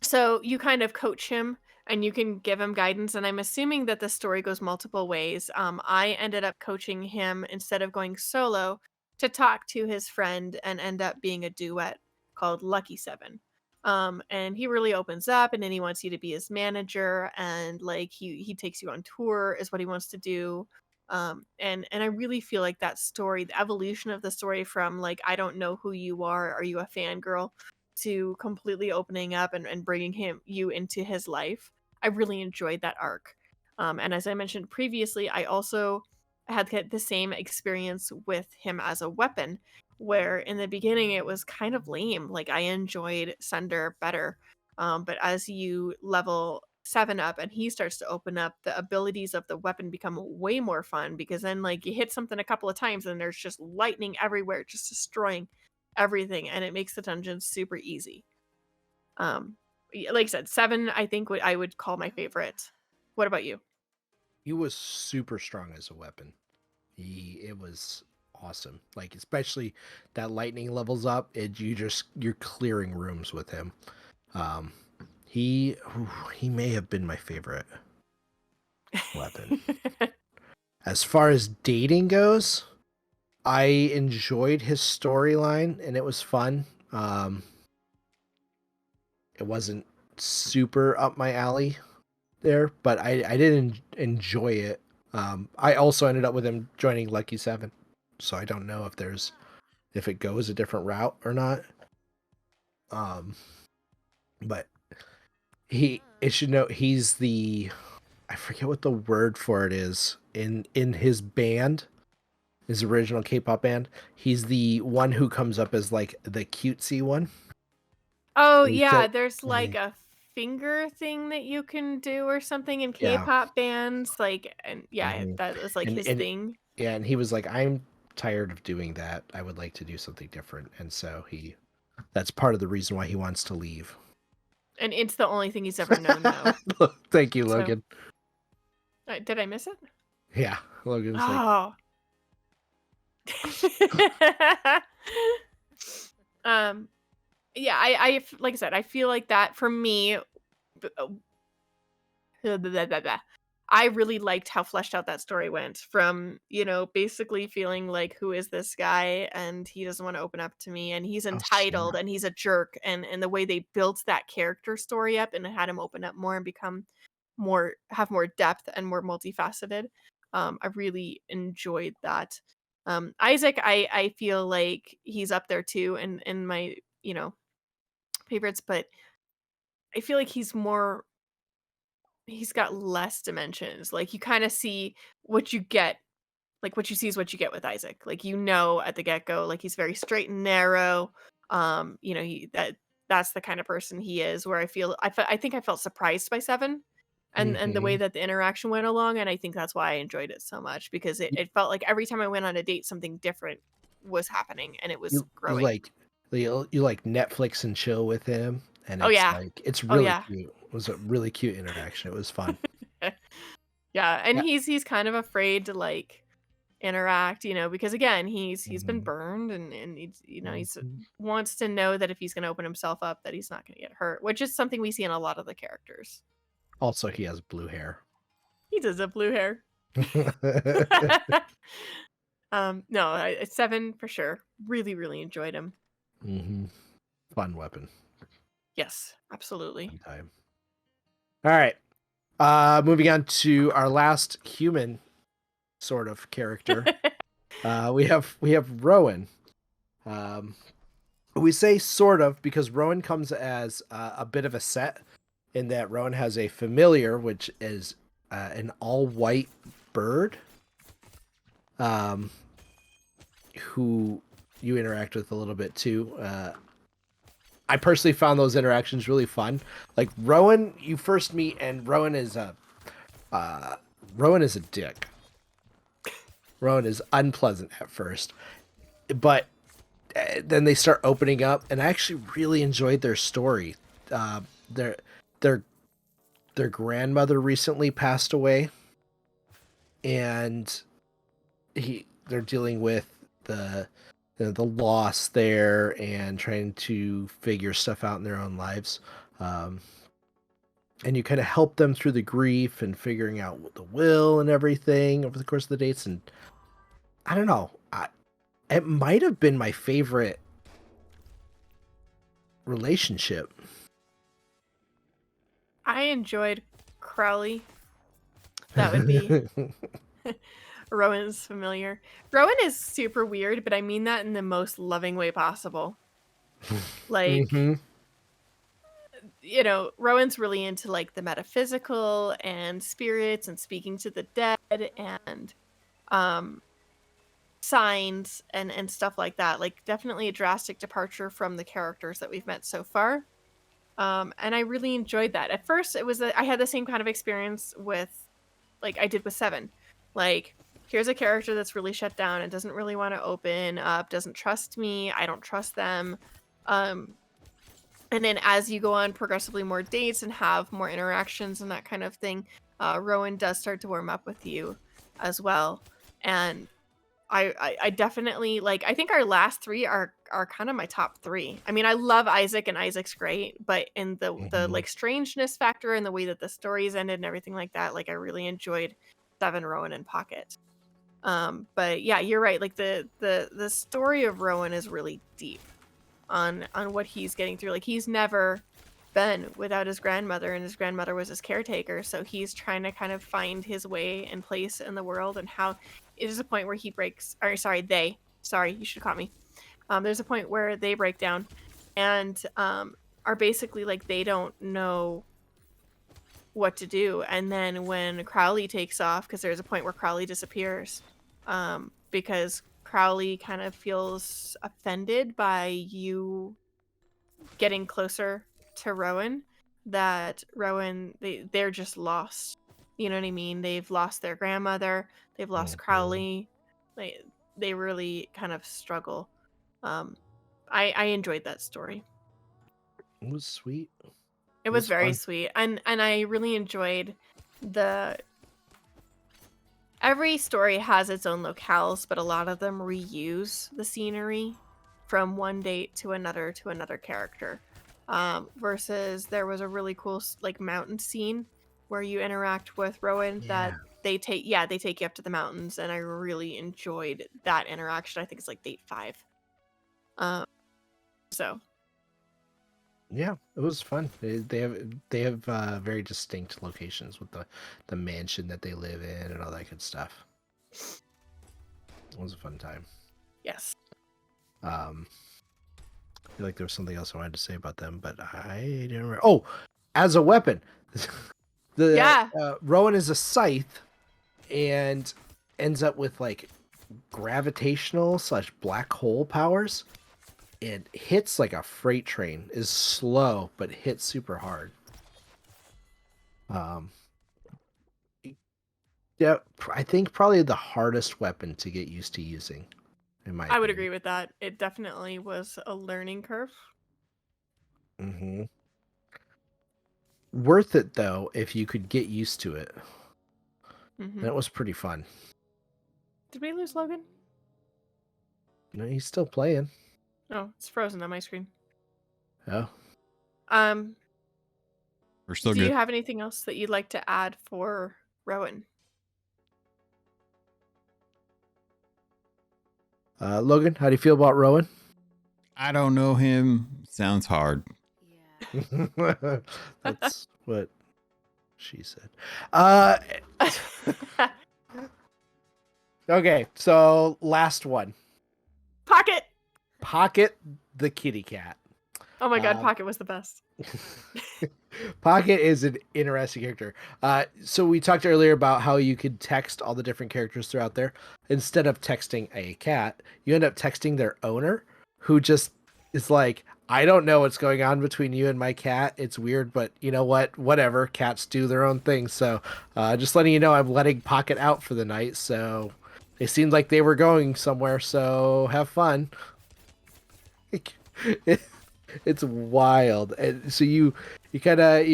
Speaker 3: So you kind of coach him and you can give him guidance, and I'm assuming that the story goes multiple ways. I ended up coaching him instead of going solo to talk to his friend and end up being a duet called Lucky 7. And he really opens up, and then he wants you to be his manager, and like he takes you on tour is what he wants to do. And I really feel like that story, the evolution of the story from like, I don't know who you are you a fangirl, to completely opening up and bringing you into his life. I really enjoyed that arc. And as I mentioned previously, I also had the same experience with him as a weapon, where in the beginning it was kind of lame. Like I enjoyed Sunder better. But as you level 7 up and he starts to open up, the abilities of the weapon become way more fun, because then like you hit something a couple of times and there's just lightning everywhere, just destroying everything, and it makes the dungeon super easy. Like I said, 7 I think I would call my favorite. What about you?
Speaker 2: He was super strong as a weapon. It was awesome. Like especially that lightning levels up, you're clearing rooms with him. Um, he may have been my favorite weapon. As far as dating goes, I enjoyed his storyline and it was fun. It wasn't super up my alley there, but I did enjoy it. I also ended up with him joining Lucky 7, so I don't know if it goes a different route or not. But it should know he's I forget what the word for it is in his band, his original K-pop band. He's the one who comes up as like the cutesy one.
Speaker 3: Oh
Speaker 2: And
Speaker 3: yeah,
Speaker 2: so-
Speaker 3: there's like a finger thing that you can do or something in
Speaker 2: Yeah.
Speaker 3: K-pop bands, like, and yeah,
Speaker 2: Mhm.
Speaker 3: that was like his
Speaker 2: And
Speaker 3: thing.
Speaker 2: yeah, and he was like, I'm tired of doing that. I would like to do something different. And so that's part of the reason why he wants to leave.
Speaker 3: And it's the only thing he's ever known though.
Speaker 2: Thank you,
Speaker 3: So-
Speaker 2: Logan.
Speaker 3: Did I miss it?
Speaker 2: Yeah, Logan's like,
Speaker 3: Oh. Yeah, I like I said, I feel like that for me. I really liked how fleshed out that story went from, basically feeling like, who is this guy? And he doesn't want to open up to me. And he's entitled
Speaker 2: snap.
Speaker 3: and he's a jerk. And the way they built that character story up and had him open up more and have more depth and more multifaceted. I really enjoyed that. Isaac, I feel like he's up there too in my, favorites, but I feel like he's got less dimensions. Like you kind of see what you get, like what you see is what you get with Isaac. Like at the get-go, like he's very straight and narrow. That's the kind of person he is, where I think I felt surprised by 7 and the way that the interaction went along, and I think that's why I enjoyed it so much, because it felt like every time I went on a date something different was happening and it was growing.
Speaker 2: You like Netflix and chill with him, and
Speaker 3: Oh,
Speaker 2: it's
Speaker 3: yeah.
Speaker 2: like it's
Speaker 3: Oh,
Speaker 2: really
Speaker 3: yeah.
Speaker 2: cute. It was a really cute interaction. It was fun.
Speaker 3: Yeah, and
Speaker 2: Yeah.
Speaker 3: he's kind of afraid to like interact, because again, he's been
Speaker 2: Mhm.
Speaker 3: burned and he's
Speaker 2: Mhm.
Speaker 3: wants to know that if he's going to open himself up that he's not going to get hurt, which is something we see in a lot of the characters.
Speaker 2: Also, he has blue hair.
Speaker 3: He does have blue hair. No, 7 for sure. Really, really enjoyed him.
Speaker 2: Mhm. Fun weapon.
Speaker 3: Yes, absolutely.
Speaker 2: Fun time. All right. Moving on to our last human sort of character. We have Rowan. We say sort of because Rowan comes as a bit of a set in that Rowan has a familiar, which is an all-white bird, who you interact with a little bit too. I personally found those interactions really fun. Like Rowan, you first meet, and Rowan is a dick. Rowan is unpleasant at first, but then they start opening up, and I actually really enjoyed their story. Their grandmother recently passed away, and they're dealing with the loss there and trying to figure stuff out in their own lives. And you kind of help them through the grief and figuring out the will and everything over the course of the dates. And I don't know, it might have been my favorite relationship.
Speaker 3: I enjoyed Crowley. That would be Rowan's familiar. Rowan is super weird, but I mean that in the most loving way possible. Like,
Speaker 2: Mhm.
Speaker 3: Rowan's really into like the metaphysical and spirits and speaking to the dead and signs and stuff like that. Like, definitely a drastic departure from the characters that we've met so far. And I really enjoyed that. At first, I had the same kind of experience with, like I did with 7. Like, here's a character that's really shut down and doesn't really want to open up, doesn't trust me, I don't trust them. And then as you go on progressively more dates and have more interactions and that kind of thing, Rowan does start to warm up with you as well. And I definitely like, I think our last three are kind of my top three. I mean, I love Isaac and Isaac's great, but in the like strangeness factor and the way that the stories ended and everything like that, like I really enjoyed Seven, Rowan, and Pocket. But yeah, you're right. Like the story of Rowan is really deep on what he's getting through. Like he's never been without his grandmother, and his grandmother was his caretaker, so he's trying to kind of find his way and place in the world, and how it is a point where he breaks, or sorry, you should have caught me. There's a point where they break down and are basically like they don't know what to do. And then when Crowley takes off, because there's a point where Crowley disappears, because Crowley kind of feels offended by you getting closer to Rowan, that Rowan, they're just lost. You know what I mean? They've lost their grandmother. They've lost Crowley. They really kind of struggle. I enjoyed that story.
Speaker 2: It was sweet.
Speaker 3: It was very
Speaker 2: fun.
Speaker 3: sweet. And I really enjoyed every story has its own locales, but a lot of them reuse the scenery from one date to another character. Versus there was a really cool like mountain scene where you interact with Rowan that they take you up to the mountains, and I really enjoyed that interaction. I think it's like date 5. So
Speaker 2: yeah, it was fun. They have very distinct locations with the mansion that they live in and all that good stuff. It was a fun time.
Speaker 3: yes.
Speaker 2: I feel like there was something else I wanted to say about them, but I didn't remember. Oh, as a weapon, Rowan is a scythe and ends up with like gravitational / black hole powers. It hits like a freight train. Is slow but hits super hard. Yeah, I think probably the hardest weapon to get used to using.
Speaker 3: I would agree with that. It definitely was a learning curve.
Speaker 2: Mm-hmm. Worth it though if you could get used to it.
Speaker 3: Mm-hmm.
Speaker 2: And it was pretty fun.
Speaker 3: Did we lose Logan?
Speaker 2: No, he's still playing.
Speaker 3: Oh, it's frozen on my screen.
Speaker 2: Oh.
Speaker 5: We're still
Speaker 3: do
Speaker 5: good.
Speaker 3: you have anything else that you'd like to add for Rowan?
Speaker 2: Logan, how do you feel about Rowan?
Speaker 5: I don't know him. Sounds hard.
Speaker 6: Yeah.
Speaker 2: That's what she said. Okay, so last one. Pocket the kitty cat.
Speaker 3: Oh my god, Pocket was the best.
Speaker 2: Pocket is an interesting character. So we talked earlier about how you could text all the different characters throughout there. Instead of texting a cat, you end up texting their owner, who just is like, I don't know what's going on between you and my cat. It's weird, but you know what? Whatever. Cats do their own thing. So just letting you know, I'm letting Pocket out for the night. So it seemed like they were going somewhere. So have fun. It's wild. And so you kind of,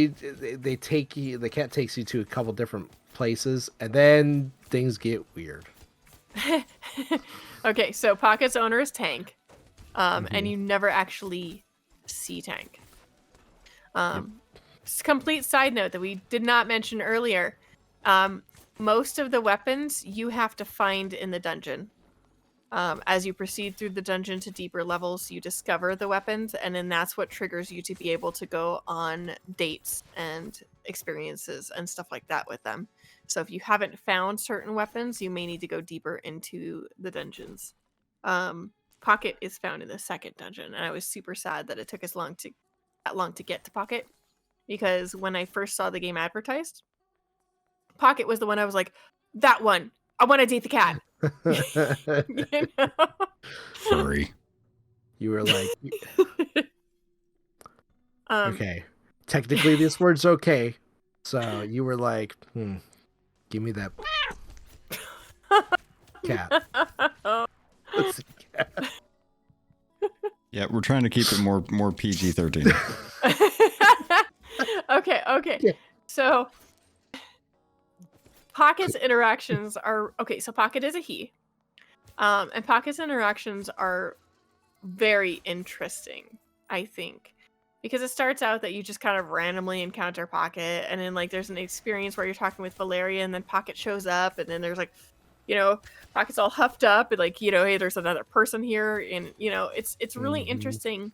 Speaker 2: they take you, the cat takes you to a couple different places, and then things get weird.
Speaker 3: Okay, so Pocket's owner is Tank, and you never actually see Tank. Complete side note that we did not mention earlier. Most of the weapons you have to find in the dungeon. As you proceed through the dungeon to deeper levels, you discover the weapons, and then that's what triggers you to be able to go on dates and experiences and stuff like that with them. So if you haven't found certain weapons, you may need to go deeper into the dungeons. Pocket is found in the second dungeon, and I was super sad that it took us that long to get to Pocket, because when I first saw the game advertised, Pocket was the one I was like, that one, I want to date the cat. You know?
Speaker 5: Furry.
Speaker 2: You were like, okay, technically this word's okay. So you were like, give me that cat. Let's see, cat.
Speaker 5: Yeah, we're trying to keep it more PG-13.
Speaker 3: Okay.
Speaker 2: Yeah.
Speaker 3: So Pocket's interactions are okay. So Pocket is a he, and Pocket's interactions are very interesting, I think, because it starts out that you just kind of randomly encounter Pocket, and then like there's an experience where you're talking with Valeria, and then Pocket shows up, and then there's like, Pocket's all huffed up, and like, hey, there's another person here, and it's really interesting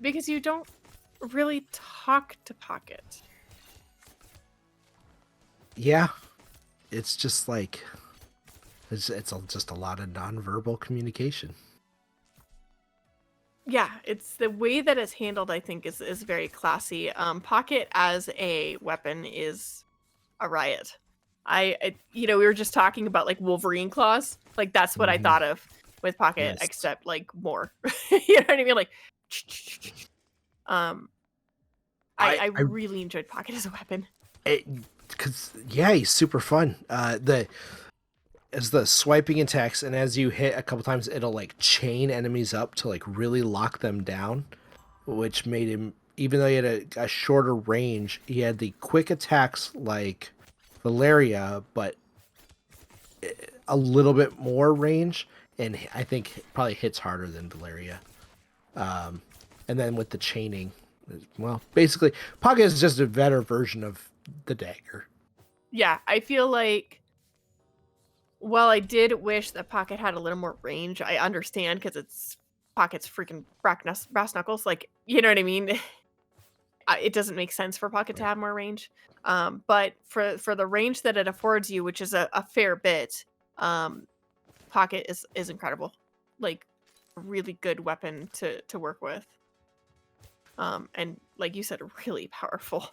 Speaker 3: because you don't really talk to Pocket.
Speaker 2: Yeah, it's just like it's just a lot of nonverbal communication.
Speaker 3: Yeah, it's the way that it's handled, I think, is very classy. Pocket as a weapon is a riot. We were just talking about like Wolverine claws. Like that's what I thought of with Pocket,
Speaker 2: Yes.
Speaker 3: except like more. You know what I mean? Like, I really enjoyed Pocket as a weapon.
Speaker 2: Because he's super fun. As the swiping attacks, and as you hit a couple times, it'll like chain enemies up to like really lock them down, which made him, even though he had a shorter range, he had the quick attacks like Valeria, but a little bit more range, and I think probably hits harder than Valeria. And then with the chaining, well, basically, Pocket is just a better version of the dagger.
Speaker 3: Yeah, I feel like, while I did wish that Pocket had a little more range, I understand because it's Pocket's freaking brass knuckles. Like, you know what I mean? It doesn't make sense for Pocket to have more range. But for the range that it affords you, which is a fair bit, Pocket is incredible. Like, a really good weapon to work with. And like you said, really powerful.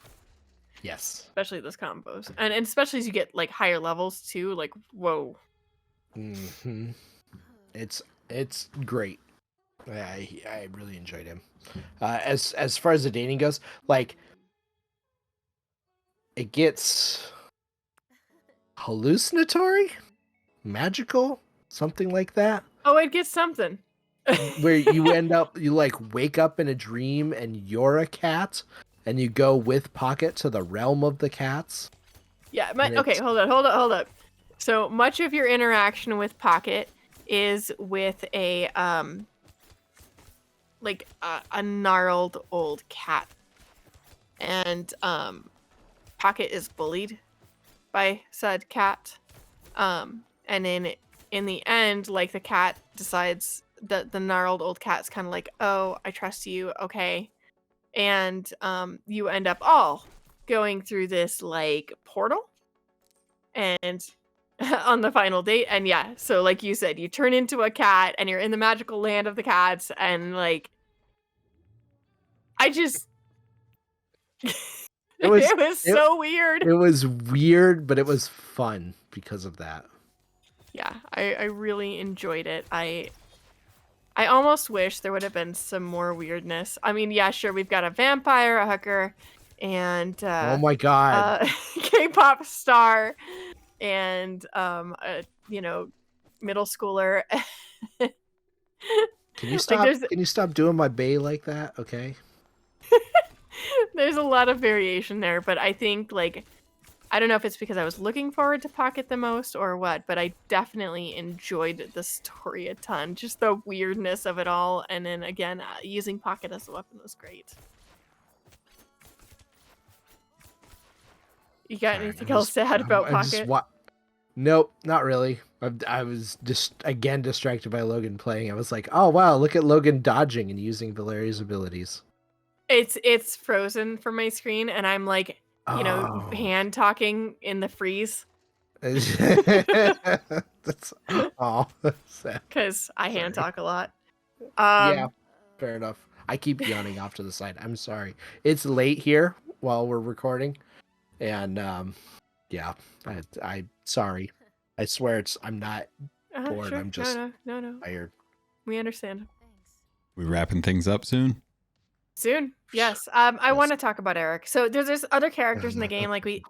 Speaker 2: Yes.
Speaker 3: Especially those combos. And especially as you get like higher levels too, like, whoa.
Speaker 2: Mm-hmm. It's great. I really enjoyed him. As far as the dating goes, like it gets hallucinatory, magical, something like that.
Speaker 3: Oh, it gets something.
Speaker 2: Where you you like wake up in a dream and you're a cat, and you go with Pocket to the realm of the cats.
Speaker 3: Yeah. Okay. Hold up. So much of your interaction with Pocket is with a gnarled old cat, and Pocket is bullied by said cat, and then in the end, like, the cat decides that the gnarled old cat's kind of like, oh, I trust you, okay, and you end up all going through this like portal, and on the final date, and yeah, so like you said, you turn into a cat and you're in the magical land of the cats, and like, I just it was so weird.
Speaker 2: It was weird, but it was fun because of that.
Speaker 3: Yeah, I really enjoyed it. I almost wish there would have been some more weirdness. I mean, yeah, sure, we've got a vampire, a hooker, and
Speaker 2: oh my god,
Speaker 3: K-pop star, and a middle schooler.
Speaker 2: Can you stop?
Speaker 3: Like,
Speaker 2: can you stop doing my bae like that? Okay.
Speaker 3: There's a lot of variation there, but I think, like, I don't know if it's because I was looking forward to Pocket the most or what, but I definitely enjoyed the story a ton. Just the weirdness of it all, and then again, using Pocket as a weapon was great. You got anything else to add about Pocket?
Speaker 2: Nope, not really. I was just again distracted by Logan playing. I was like, oh wow, look at Logan dodging and using Valeria's abilities.
Speaker 3: It's frozen from my screen, and I'm like, hand talking in the freeze.
Speaker 2: That's sad.
Speaker 3: Because I hand talk a lot.
Speaker 2: Yeah, fair enough. I keep yawning off to the side. I'm sorry. It's late here while we're recording, and yeah, I'm sorry. I swear I'm not bored.
Speaker 3: Sure.
Speaker 2: I'm just
Speaker 3: no.
Speaker 2: tired.
Speaker 3: We understand.
Speaker 5: We wrapping things up soon?
Speaker 3: Soon, yes. I want to talk about Eric. So there's other characters in the game, like we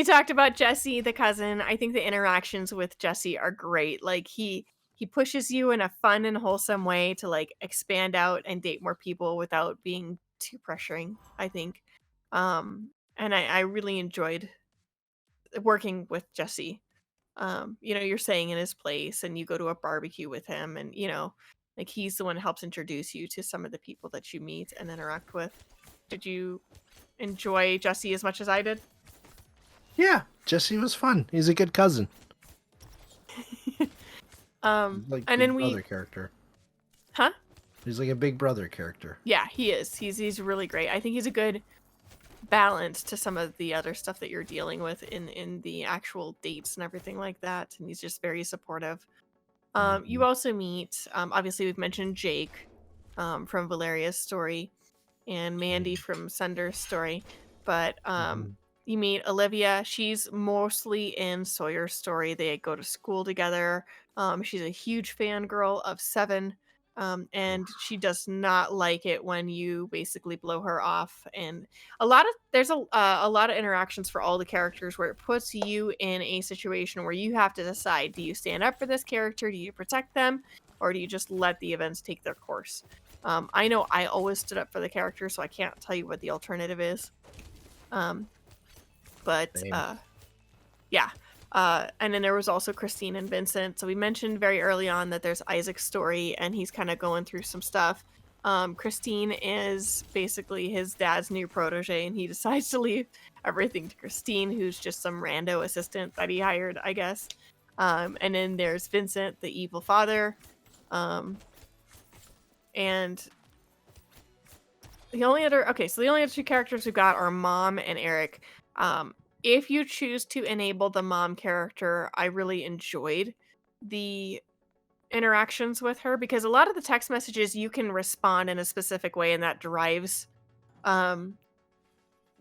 Speaker 3: talked about Jesse, the cousin. I think the interactions with Jesse are great. Like he pushes you in a fun and wholesome way to like expand out and date more people without being too pressuring, I think. And I really enjoyed working with Jesse. You're staying in his place and you go to a barbecue with him, and like he's the one who helps introduce you to some of the people that you meet and interact with. Did you enjoy Jesse as much as I did?
Speaker 2: Yeah, Jesse was fun. He's a good cousin. Like
Speaker 3: And
Speaker 2: big
Speaker 3: then
Speaker 2: brother character.
Speaker 3: Huh?
Speaker 2: He's like a big brother character.
Speaker 3: Yeah, he is. He's really great. I think he's a good balance to some of the other stuff that you're dealing with in the actual dates and everything like that. And he's just very supportive. You also meet, obviously we've mentioned Jake from Valeria's story and Mandy from Sunder's story, but you meet Olivia. She's mostly in Sawyer's story. They go to school together. She's a huge fangirl of Seven. And she does not like it when you basically blow her off. And there's a lot of interactions for all the characters where it puts you in a situation where you have to decide: do you stand up for this character, do you protect them, or do you just let the events take their course? I know I always stood up for the character, so I can't tell you what the alternative is. Yeah. And then there was also Christine and Vincent. So we mentioned very early on that there's Isaac's story, and he's kind of going through some stuff. Christine is basically his dad's new protege, and he decides to leave everything to Christine, who's just some rando assistant that he hired, I guess. And then there's Vincent, the evil father. And the only other two characters we've got are Mom and Eric. If you choose to enable the mom character, I really enjoyed the interactions with her, because a lot of the text messages you can respond in a specific way, and that drives the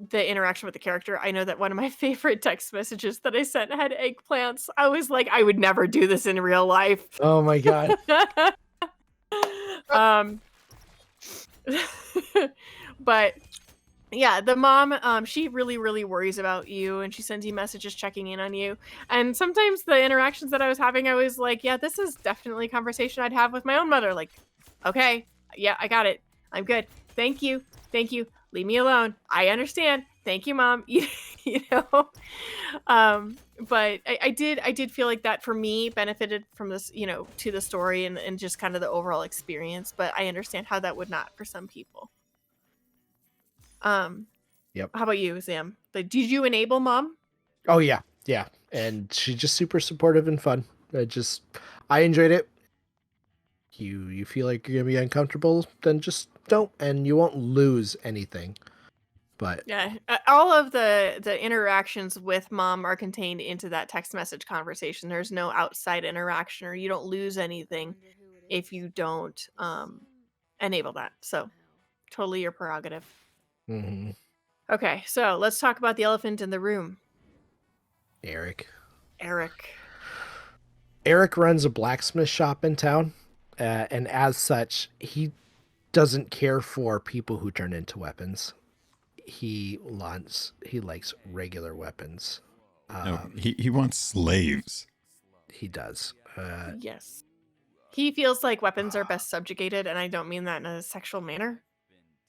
Speaker 3: interaction with the character. I know that one of my favorite text messages that I sent had eggplants. I was like, I would never do this in real life.
Speaker 2: Oh my god.
Speaker 3: But yeah, the mom, she really, really worries about you, and she sends you messages checking in on you. And sometimes the interactions that I was having, I was like, yeah, this is definitely a conversation I'd have with my own mother. Like, okay, yeah, I got it. I'm good. Thank you. Leave me alone. I understand. Thank you, Mom. But I did feel like that for me benefited from this, to the story and just kind of the overall experience. But I understand how that would not for some people.
Speaker 2: Yep.
Speaker 3: How about you, Sam? Did you enable Mom?
Speaker 2: Oh yeah, and she's just super supportive and fun. I enjoyed it. You feel like you're gonna be uncomfortable, then just don't, and you won't lose anything. But
Speaker 3: yeah, all of the interactions with Mom are contained into that text message conversation. There's no outside interaction, or you don't lose anything if you don't enable that. So totally your prerogative.
Speaker 2: Mm-hmm.
Speaker 3: Okay, so let's talk about the elephant in the room.
Speaker 2: Eric runs a blacksmith shop in town, and as such, he doesn't care for people who turn into weapons. He likes regular weapons.
Speaker 5: No, he wants slaves.
Speaker 2: He does.
Speaker 3: Yes. He feels like weapons are best subjugated, and I don't mean that in a sexual manner.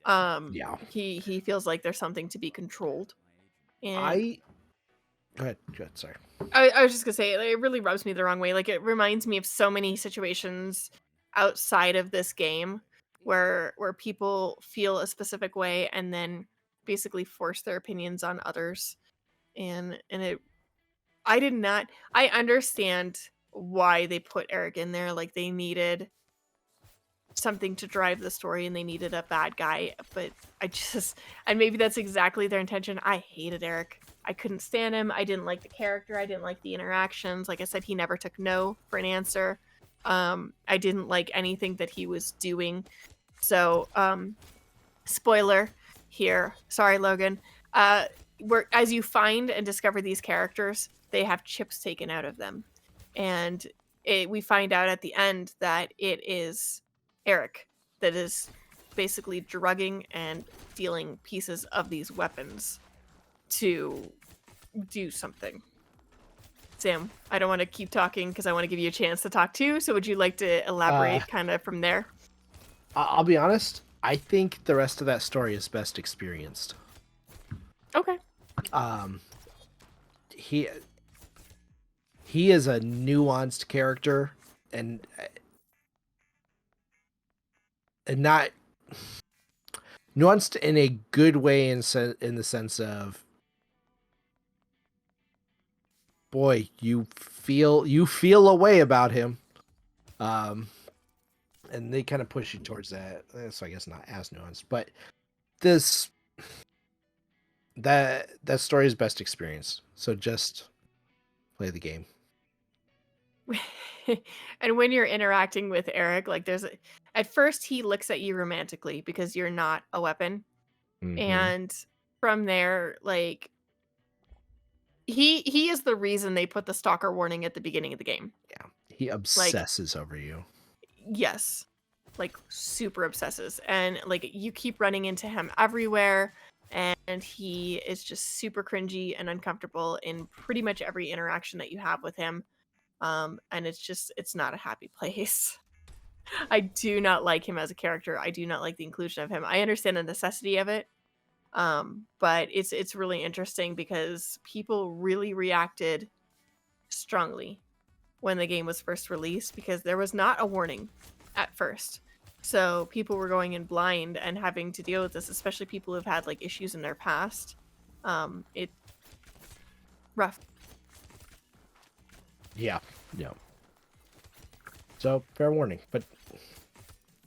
Speaker 2: Yeah.
Speaker 3: He feels like there's something to be controlled. And
Speaker 2: Go ahead, sorry.
Speaker 3: I was just gonna say, it really rubs me the wrong way. Like, it reminds me of so many situations outside of this game where people feel a specific way and then basically force their opinions on others. And I understand why they put Eric in there. Like, they needed something to drive the story and they needed a bad guy, but and maybe that's exactly their intention. I hated Eric. I couldn't stand him. I didn't like the character. I didn't like the interactions. Like I said, he never took no for an answer. I didn't like anything that he was doing. So, spoiler here. Sorry, Logan. As you find and discover these characters, they have chips taken out of them. And we find out at the end that it is Eric that is basically drugging and dealing pieces of these weapons to do something. Sam, I don't want to keep talking because I want to give you a chance to talk too. So would you like to elaborate kind of from there?
Speaker 2: I'll be honest. I think the rest of that story is best experienced.
Speaker 3: Okay.
Speaker 2: he is a nuanced character, and not nuanced in a good way in the sense of, boy, you feel a way about him, and they kind of push you towards that. So I guess not as nuanced, but that story is best experienced. So just play the game.
Speaker 3: And when you're interacting with Eric, like at first he looks at you romantically because you're not a weapon.
Speaker 2: Mhm.
Speaker 3: And from there, like he is the reason they put the stalker warning at the beginning of the game.
Speaker 2: Yeah, he obsesses over you.
Speaker 3: Yes. Like super obsesses. And like you keep running into him everywhere, and he is just super cringy and uncomfortable in pretty much every interaction that you have with him. And it's not a happy place. I do not like him as a character. I do not like the inclusion of him. I understand the necessity of it. But it's really interesting because people really reacted strongly when the game was first released, because there was not a warning at first. So people were going in blind and having to deal with this, especially people who've had like issues in their past. It rough.
Speaker 2: Yeah. So fair warning, but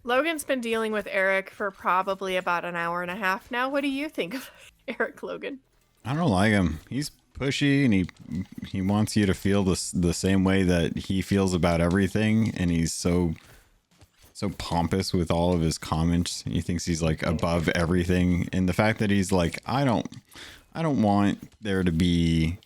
Speaker 3: Logan's been dealing with Eric for probably about an hour and a half now. What do you think of Eric, Logan?
Speaker 5: I don't like him. He's pushy, and he wants you to feel the same way that he feels about everything, and he's so pompous with all of his comments. He thinks he's like above everything, and the fact that he's like, I don't want there to be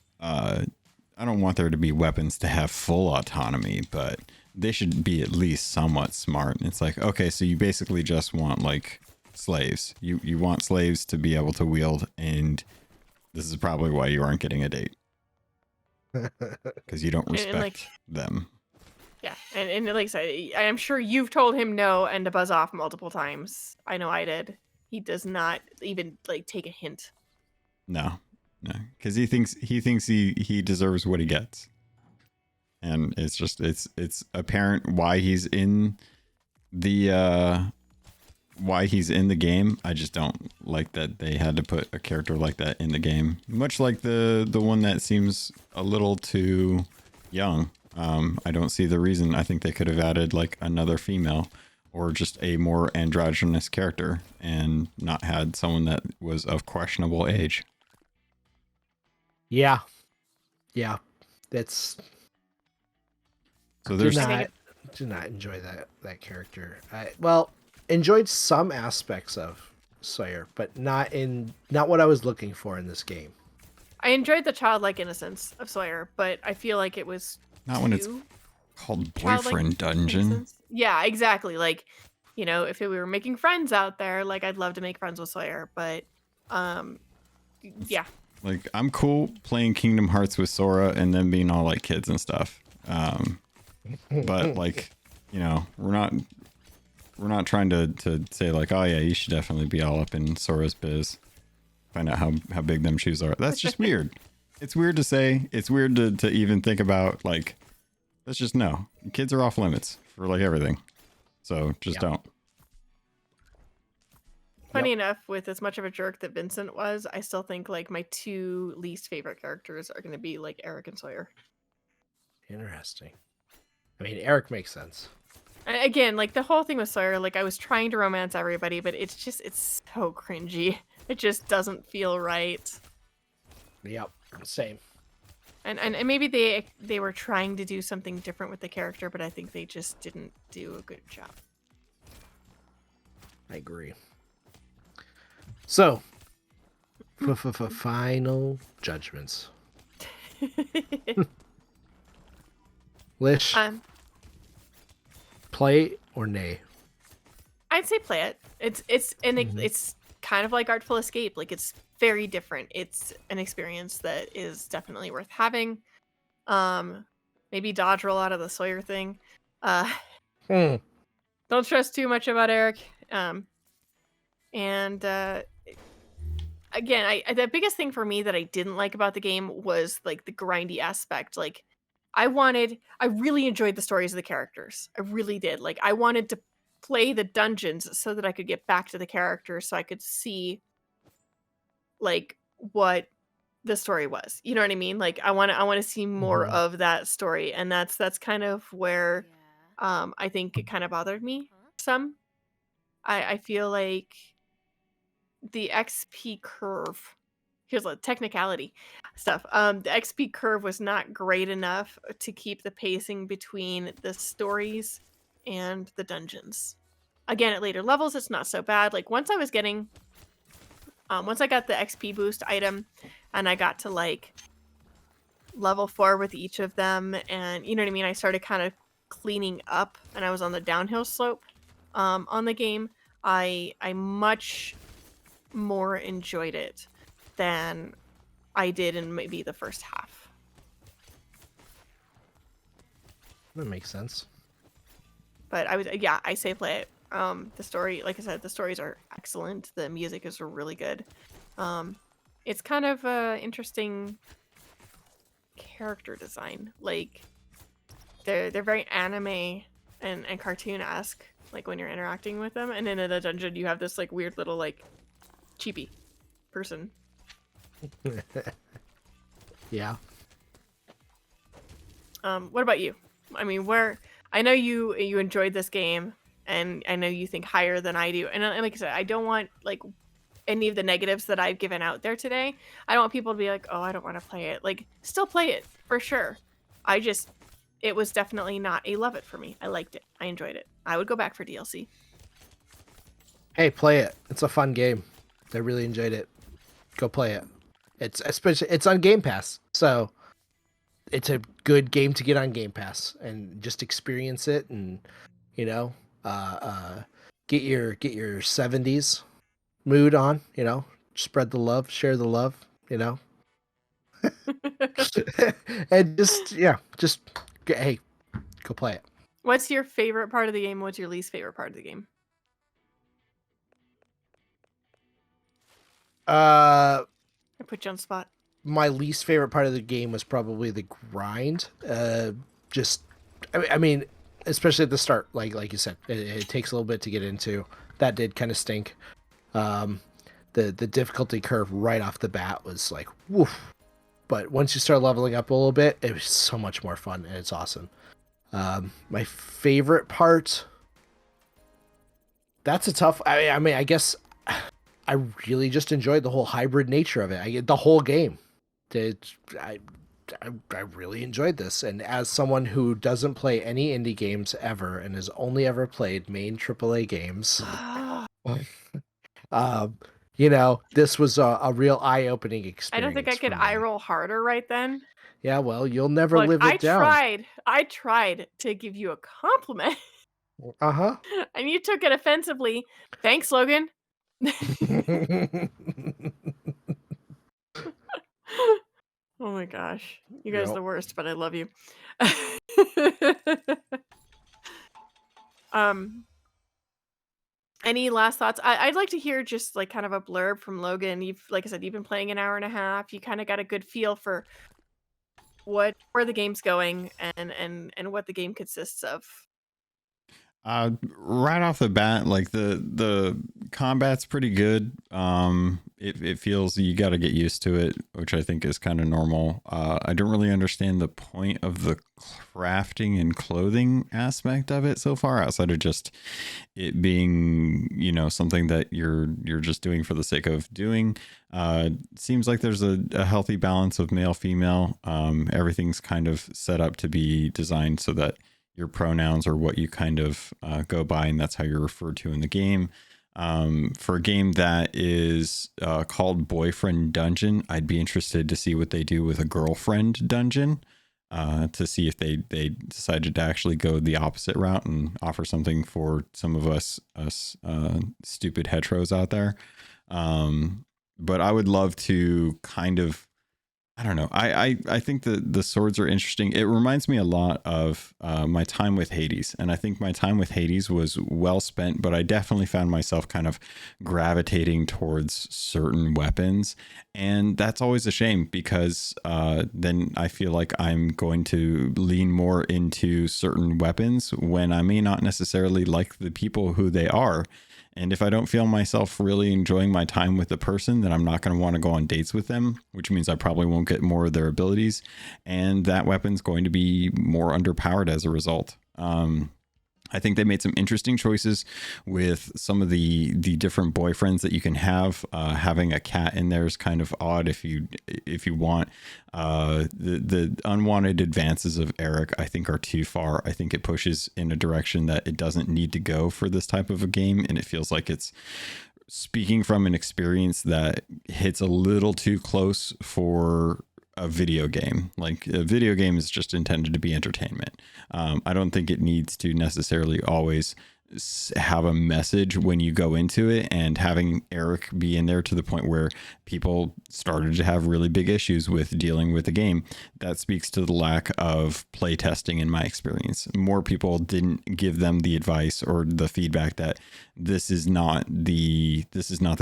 Speaker 5: weapons to have full autonomy, but they should be at least somewhat smart. And it's like, okay, so you basically just want like slaves. You want slaves to be able to wield, and this is probably why you aren't getting a date. Because you don't respect them.
Speaker 3: Yeah, and like I said, I'm sure you've told him no and to buzz off multiple times. I know I did. He does not even like take a hint.
Speaker 5: No, because he thinks he deserves what he gets, and it's just it's apparent why he's in the game. I just don't like that they had to put a character like that in the game. Much like the one that seems a little too young. I don't see the reason. I think they could have added like another female or just a more androgynous character and not had someone that was of questionable age.
Speaker 2: Yeah. That's
Speaker 5: So there's
Speaker 2: do not enjoy that character. Enjoyed some aspects of Sawyer, but not what I was looking for in this game.
Speaker 3: I enjoyed the childlike innocence of Sawyer, but I feel like it was
Speaker 5: not when it's called boyfriend dungeon.
Speaker 3: Innocence. Yeah, exactly. Like, you know, if we were making friends out there, like I'd love to make friends with Sawyer, but yeah.
Speaker 5: Like, I'm cool playing Kingdom Hearts with Sora and then being all like kids and stuff. But like, you know, we're not trying to say like, oh yeah, you should definitely be all up in Sora's biz. Find out how big them shoes are. That's just weird. It's weird to say. It's weird to even think about. Like, let's just know. Kids are off limits for like everything. So just don't.
Speaker 3: Funny enough, with as much of a jerk that Vincent was, I still think like my two least favorite characters are going to be like Eric and Sawyer.
Speaker 2: Interesting. I mean, Eric makes sense.
Speaker 3: And again, like the whole thing with Sawyer, like I was trying to romance everybody, but it's so cringy. It just doesn't feel right.
Speaker 2: Yep, same.
Speaker 3: And maybe they were trying to do something different with the character, but I think they just didn't do a good job.
Speaker 2: I agree. So, final judgments. Lish, play or nay?
Speaker 3: I'd say play it. It's kind of like Artful Escape. Like it's very different. It's an experience that is definitely worth having. Maybe dodge roll out of the Sawyer thing. Don't stress too much about Eric. And again, the biggest thing for me that I didn't like about the game was like the grindy aspect. Like I really enjoyed the stories of the characters. I really did. Like I wanted to play the dungeons so that I could get back to the characters so I could see like what the story was. You know what I mean? Like I want to see more
Speaker 2: Mhm.
Speaker 3: of that story, and that's kind of where
Speaker 6: Yeah.
Speaker 3: I think it kind of bothered me some. I feel like the XP curve, here's a technicality stuff. The XP curve was not great enough to keep the pacing between the stories and the dungeons. Again, at later levels, it's not so bad. Like once I got the XP boost item and I got to like level 4 with each of them, and you know what I mean, I started kind of cleaning up and I was on the downhill slope on the game. I much more enjoyed it than I did in maybe the first half.
Speaker 2: That makes sense.
Speaker 3: But I say play it. The story, like I said, the stories are excellent. The music is really good. It's kind of interesting character design. Like they're very anime and cartoon-esque, like when you're interacting with them. And then in a dungeon you have this like weird little like chibi person.
Speaker 2: Yeah.
Speaker 3: What about you? I mean, I know you enjoyed this game, and I know you think higher than I do. And like I said, I don't want like any of the negatives that I've given out there today. I don't want people to be like, "Oh, I don't want to play it." Like, still play it for sure. It was definitely not a love it for me. I liked it. I enjoyed it. I would go back for DLC.
Speaker 2: Hey, play it. It's a fun game. I really enjoyed it. Go play it. It's on Game Pass, so it's a good game to get on Game Pass and just experience it, and you know, get your 70s mood on. You know, spread the love, share the love. You know, and hey, go play it.
Speaker 3: What's your favorite part of the game? What's your least favorite part of the game? I put you on the spot.
Speaker 2: My least favorite part of the game was probably the grind. I mean, especially at the start, like you said, it takes a little bit to get into. That did kind of stink. The difficulty curve right off the bat was like woof. But once you start leveling up a little bit, it was so much more fun, and it's awesome. My favorite part. That's a tough. I mean, I guess I really just enjoyed the whole hybrid nature of it. The whole game. I really enjoyed this, and as someone who doesn't play any indie games ever and has only ever played main AAA games, you know, this was a real eye-opening experience.
Speaker 3: I don't think I could eye roll harder right then.
Speaker 2: Yeah, well, you'll never
Speaker 3: Look,
Speaker 2: live it down.
Speaker 3: I tried to give you a compliment,
Speaker 2: Uh-huh.
Speaker 3: and you took it offensively. Thanks, Logan. Oh my gosh. You guys are the worst, but I love you. Any last thoughts? I'd like to hear just like kind of a blurb from Logan. Like I said, you've been playing an hour and a half. You kind of got a good feel for where the game's going and what the game consists of.
Speaker 5: Right off the bat, like the combat's pretty good. It feels you got to get used to it, which I think is kind of normal. I don't really understand the point of the crafting and clothing aspect of it so far, outside of just it being, you know, something that you're just doing for the sake of doing. Seems like there's a healthy balance of male female. Everything's kind of set up to be designed so that your pronouns are what you kind of go by, and that's how you're referred to in the game. For a game that is called Boyfriend Dungeon, I'd be interested to see what they do with a girlfriend dungeon, to see if they decided to actually go the opposite route and offer something for some of us stupid heteros out there. But I would love to kind of I don't know. I think the swords are interesting. It reminds me a lot of my time with Hades. And I think my time with Hades was well spent, but I definitely found myself kind of gravitating towards certain weapons. And that's always a shame because then I feel like I'm going to lean more into certain weapons when I may not necessarily like the people who they are. And if I don't feel myself really enjoying my time with the person, then I'm not going to want to go on dates with them, which means I probably won't get more of their abilities. And that weapon's going to be more underpowered as a result. I think they made some interesting choices with some of the different boyfriends that you can have. Having a cat in there is kind of odd if you want. The unwanted advances of Eric, I think, are too far. I think it pushes in a direction that it doesn't need to go for this type of a game, and it feels like it's speaking from an experience that hits a little too close for a video game. Like a video game is just intended to be entertainment. I don't think it needs to necessarily always have a message when you go into it, and having Eric be in there to the point where people started to have really big issues with dealing with the game, that speaks to the lack of play testing in my experience. More people didn't give them the advice or the feedback that this is not the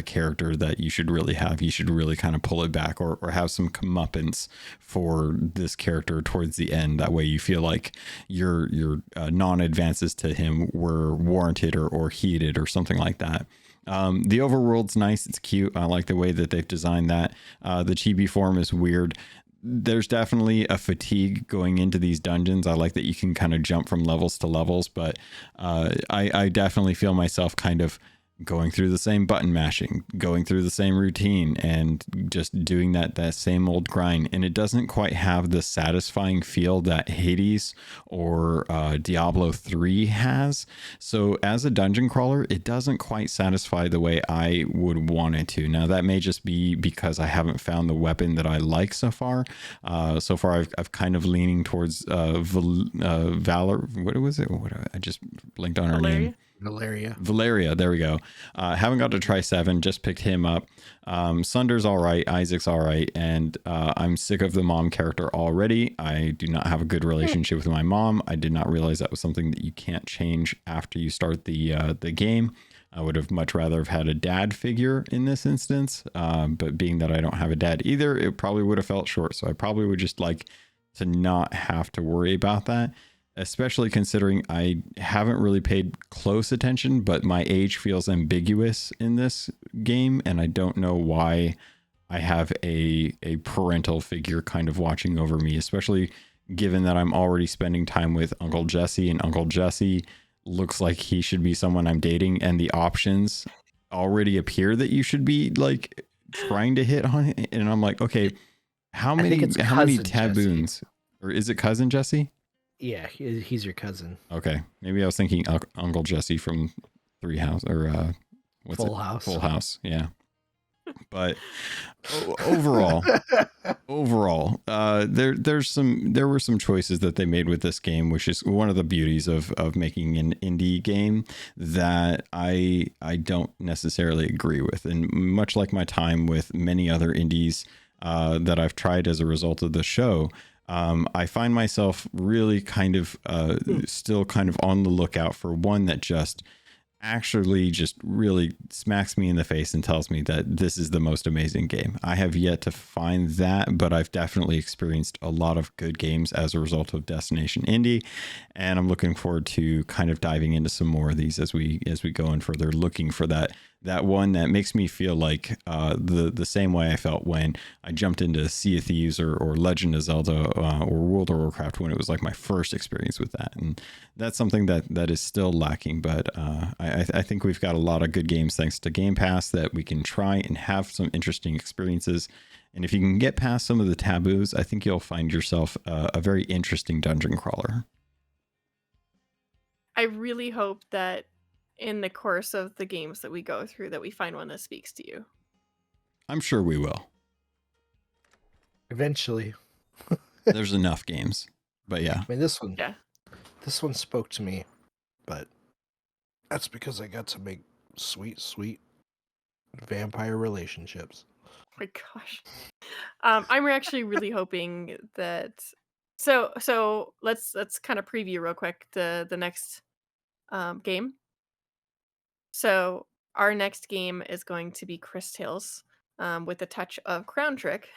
Speaker 5: character that you should really have. You should really kind of pull it back or have some comeuppance for this character towards the end. That way you feel like your non-advances to him were warranted or heated or something like that. The overworld's nice. It's cute. I like the way that they've designed that. The chibi form is weird. There's definitely a fatigue going into these dungeons. I like that you can kind of jump from levels to levels, but I definitely feel myself kind of going through the same button mashing, going through the same routine, and just doing that same old grind. And it doesn't quite have the satisfying feel that Hades or Diablo 3 has. So as a dungeon crawler, it doesn't quite satisfy the way I would want it to. Now that may just be because I haven't found the weapon that I like so far. So far I've kind of leaning towards Valor. What was it? I just blinked on her name. Valeria, there we go. Haven't got to try 7, just picked him up. Sunder's all right, Isaac's all right, and I'm sick of the mom character already. I do not have a good relationship with my mom. I did not realize that was something that you can't change after you start the game. I would have much rather have had a dad figure in this instance, but being that I don't have a dad either, it probably would have felt short. So I probably would just like to not have to worry about that, especially considering I haven't really paid close attention, but my age feels ambiguous in this game, and I don't know why I have a parental figure kind of watching over me, especially given that I'm already spending time with Uncle Jesse, and Uncle Jesse looks like he should be someone I'm dating, and the options already appear that you should be like trying to hit on it. And I'm like, okay, how many taboons? Jesse. Or is it cousin Jesse?
Speaker 2: Yeah, he's your cousin.
Speaker 5: Okay, maybe I was thinking Uncle Jesse from Full House. Full House, yeah. But overall, there were some choices that they made with this game, which is one of the beauties of making an indie game that I don't necessarily agree with. And much like my time with many other indies that I've tried as a result of the show, I find myself really kind of still kind of on the lookout for one that just really smacks me in the face and tells me that this is the most amazing game. I have yet to find that, but I've definitely experienced a lot of good games as a result of Destination Indie, and I'm looking forward to kind of diving into some more of these as we go in further, looking for that one that makes me feel like the same way I felt when I jumped into Sea of Thieves or Legend of Zelda or World of Warcraft, when it was like my first experience with that. And that's something that is still lacking, but I think we've got a lot of good games thanks to Game Pass that we can try and have some interesting experiences. And if you can get past some of the taboos, I think you'll find yourself a very interesting dungeon crawler.
Speaker 3: I really hope that in the course of the games that we go through that we find one that speaks to you.
Speaker 5: I'm sure we will.
Speaker 2: Eventually.
Speaker 5: There's enough games. But yeah.
Speaker 2: I mean, this one spoke to me, but that's because I got to make sweet vampire relationships.
Speaker 3: my gosh. I'm actually really hoping that. So let's kind of preview real quick the next game. So our next game is going to be Chris Tales, with a touch of Crown Trick,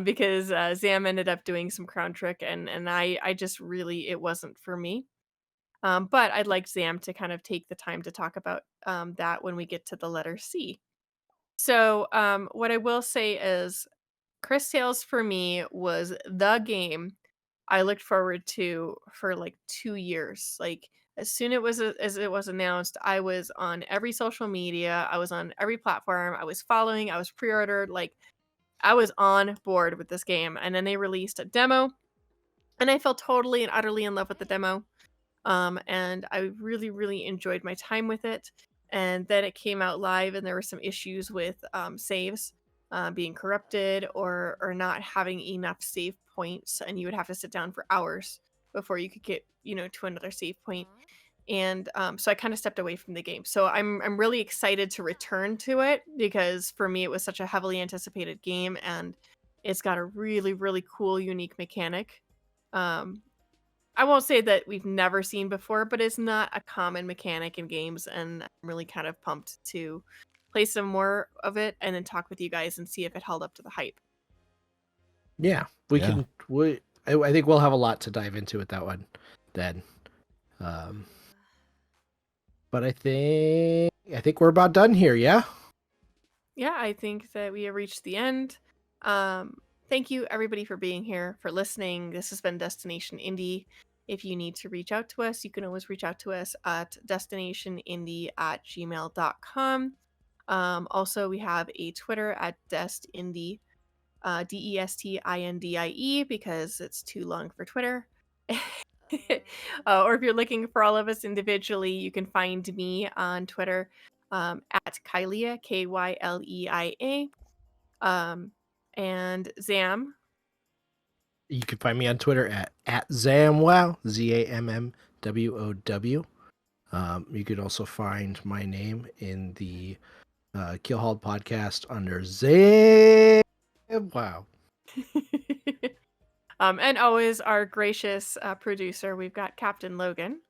Speaker 3: because Zam ended up doing some Crown Trick, and I just really, it wasn't for me. But I'd like Zam to kind of take the time to talk about that when we get to the letter C. So what I will say is Chris Tales for me was the game I looked forward to for like 2 years. Like as soon as it was announced, I was on every social media, I was on every platform, I was following, I was pre-ordered, like I was on board with this game. And then they released a demo, and I fell totally and utterly in love with the demo. And I really, really enjoyed my time with it. And then it came out live, and there were some issues with saves being corrupted or not having enough save points, and you would have to sit down for hours before you could get to another save point. And so I kind of stepped away from the game. So I'm really excited to return to it, because for me it was such a heavily anticipated game, and it's got a really, really cool, unique mechanic. I won't say that we've never seen before, but it's not a common mechanic in games, and I'm really kind of pumped to play some more of it and then talk with you guys and see if it held up to the hype.
Speaker 2: Yeah, I think we'll have a lot to dive into with that one then. But I think we're about done here, yeah?
Speaker 3: Yeah, I think that we have reached the end. Thank you everybody for being here, for listening. This has been Destination Indie. If you need to reach out to us, you can always reach out to us at destinationindie@gmail.com. Also, we have a Twitter at destindie, DESTINDIE, because it's too long for Twitter. Or if you're looking for all of us individually, you can find me on Twitter at Kyleia, KYLEIA. And Zam.
Speaker 2: You can find me on Twitter at Zammwow, ZAMMWOW. You could also find my name in the Keelhauled Podcast under Zammwow.
Speaker 3: And always our gracious producer, we've got Captain Logan.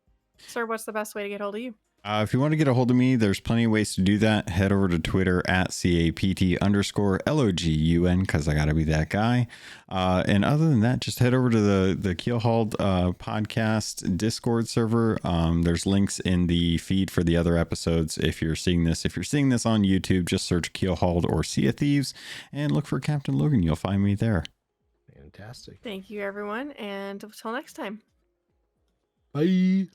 Speaker 3: Sir, what's the best way to get hold of you?
Speaker 5: If you want to get a hold of me, there's plenty of ways to do that. Head over to Twitter at CAPT_LOGUN, because I got to be that guy. And other than that, just head over to the Keelhauled Podcast Discord server. There's links in the feed for the other episodes. If you're seeing this on YouTube, just search Keelhauled or Sea of Thieves and look for Captain Logan. You'll find me there.
Speaker 2: Fantastic.
Speaker 3: Thank you, everyone. And until next time.
Speaker 2: Bye.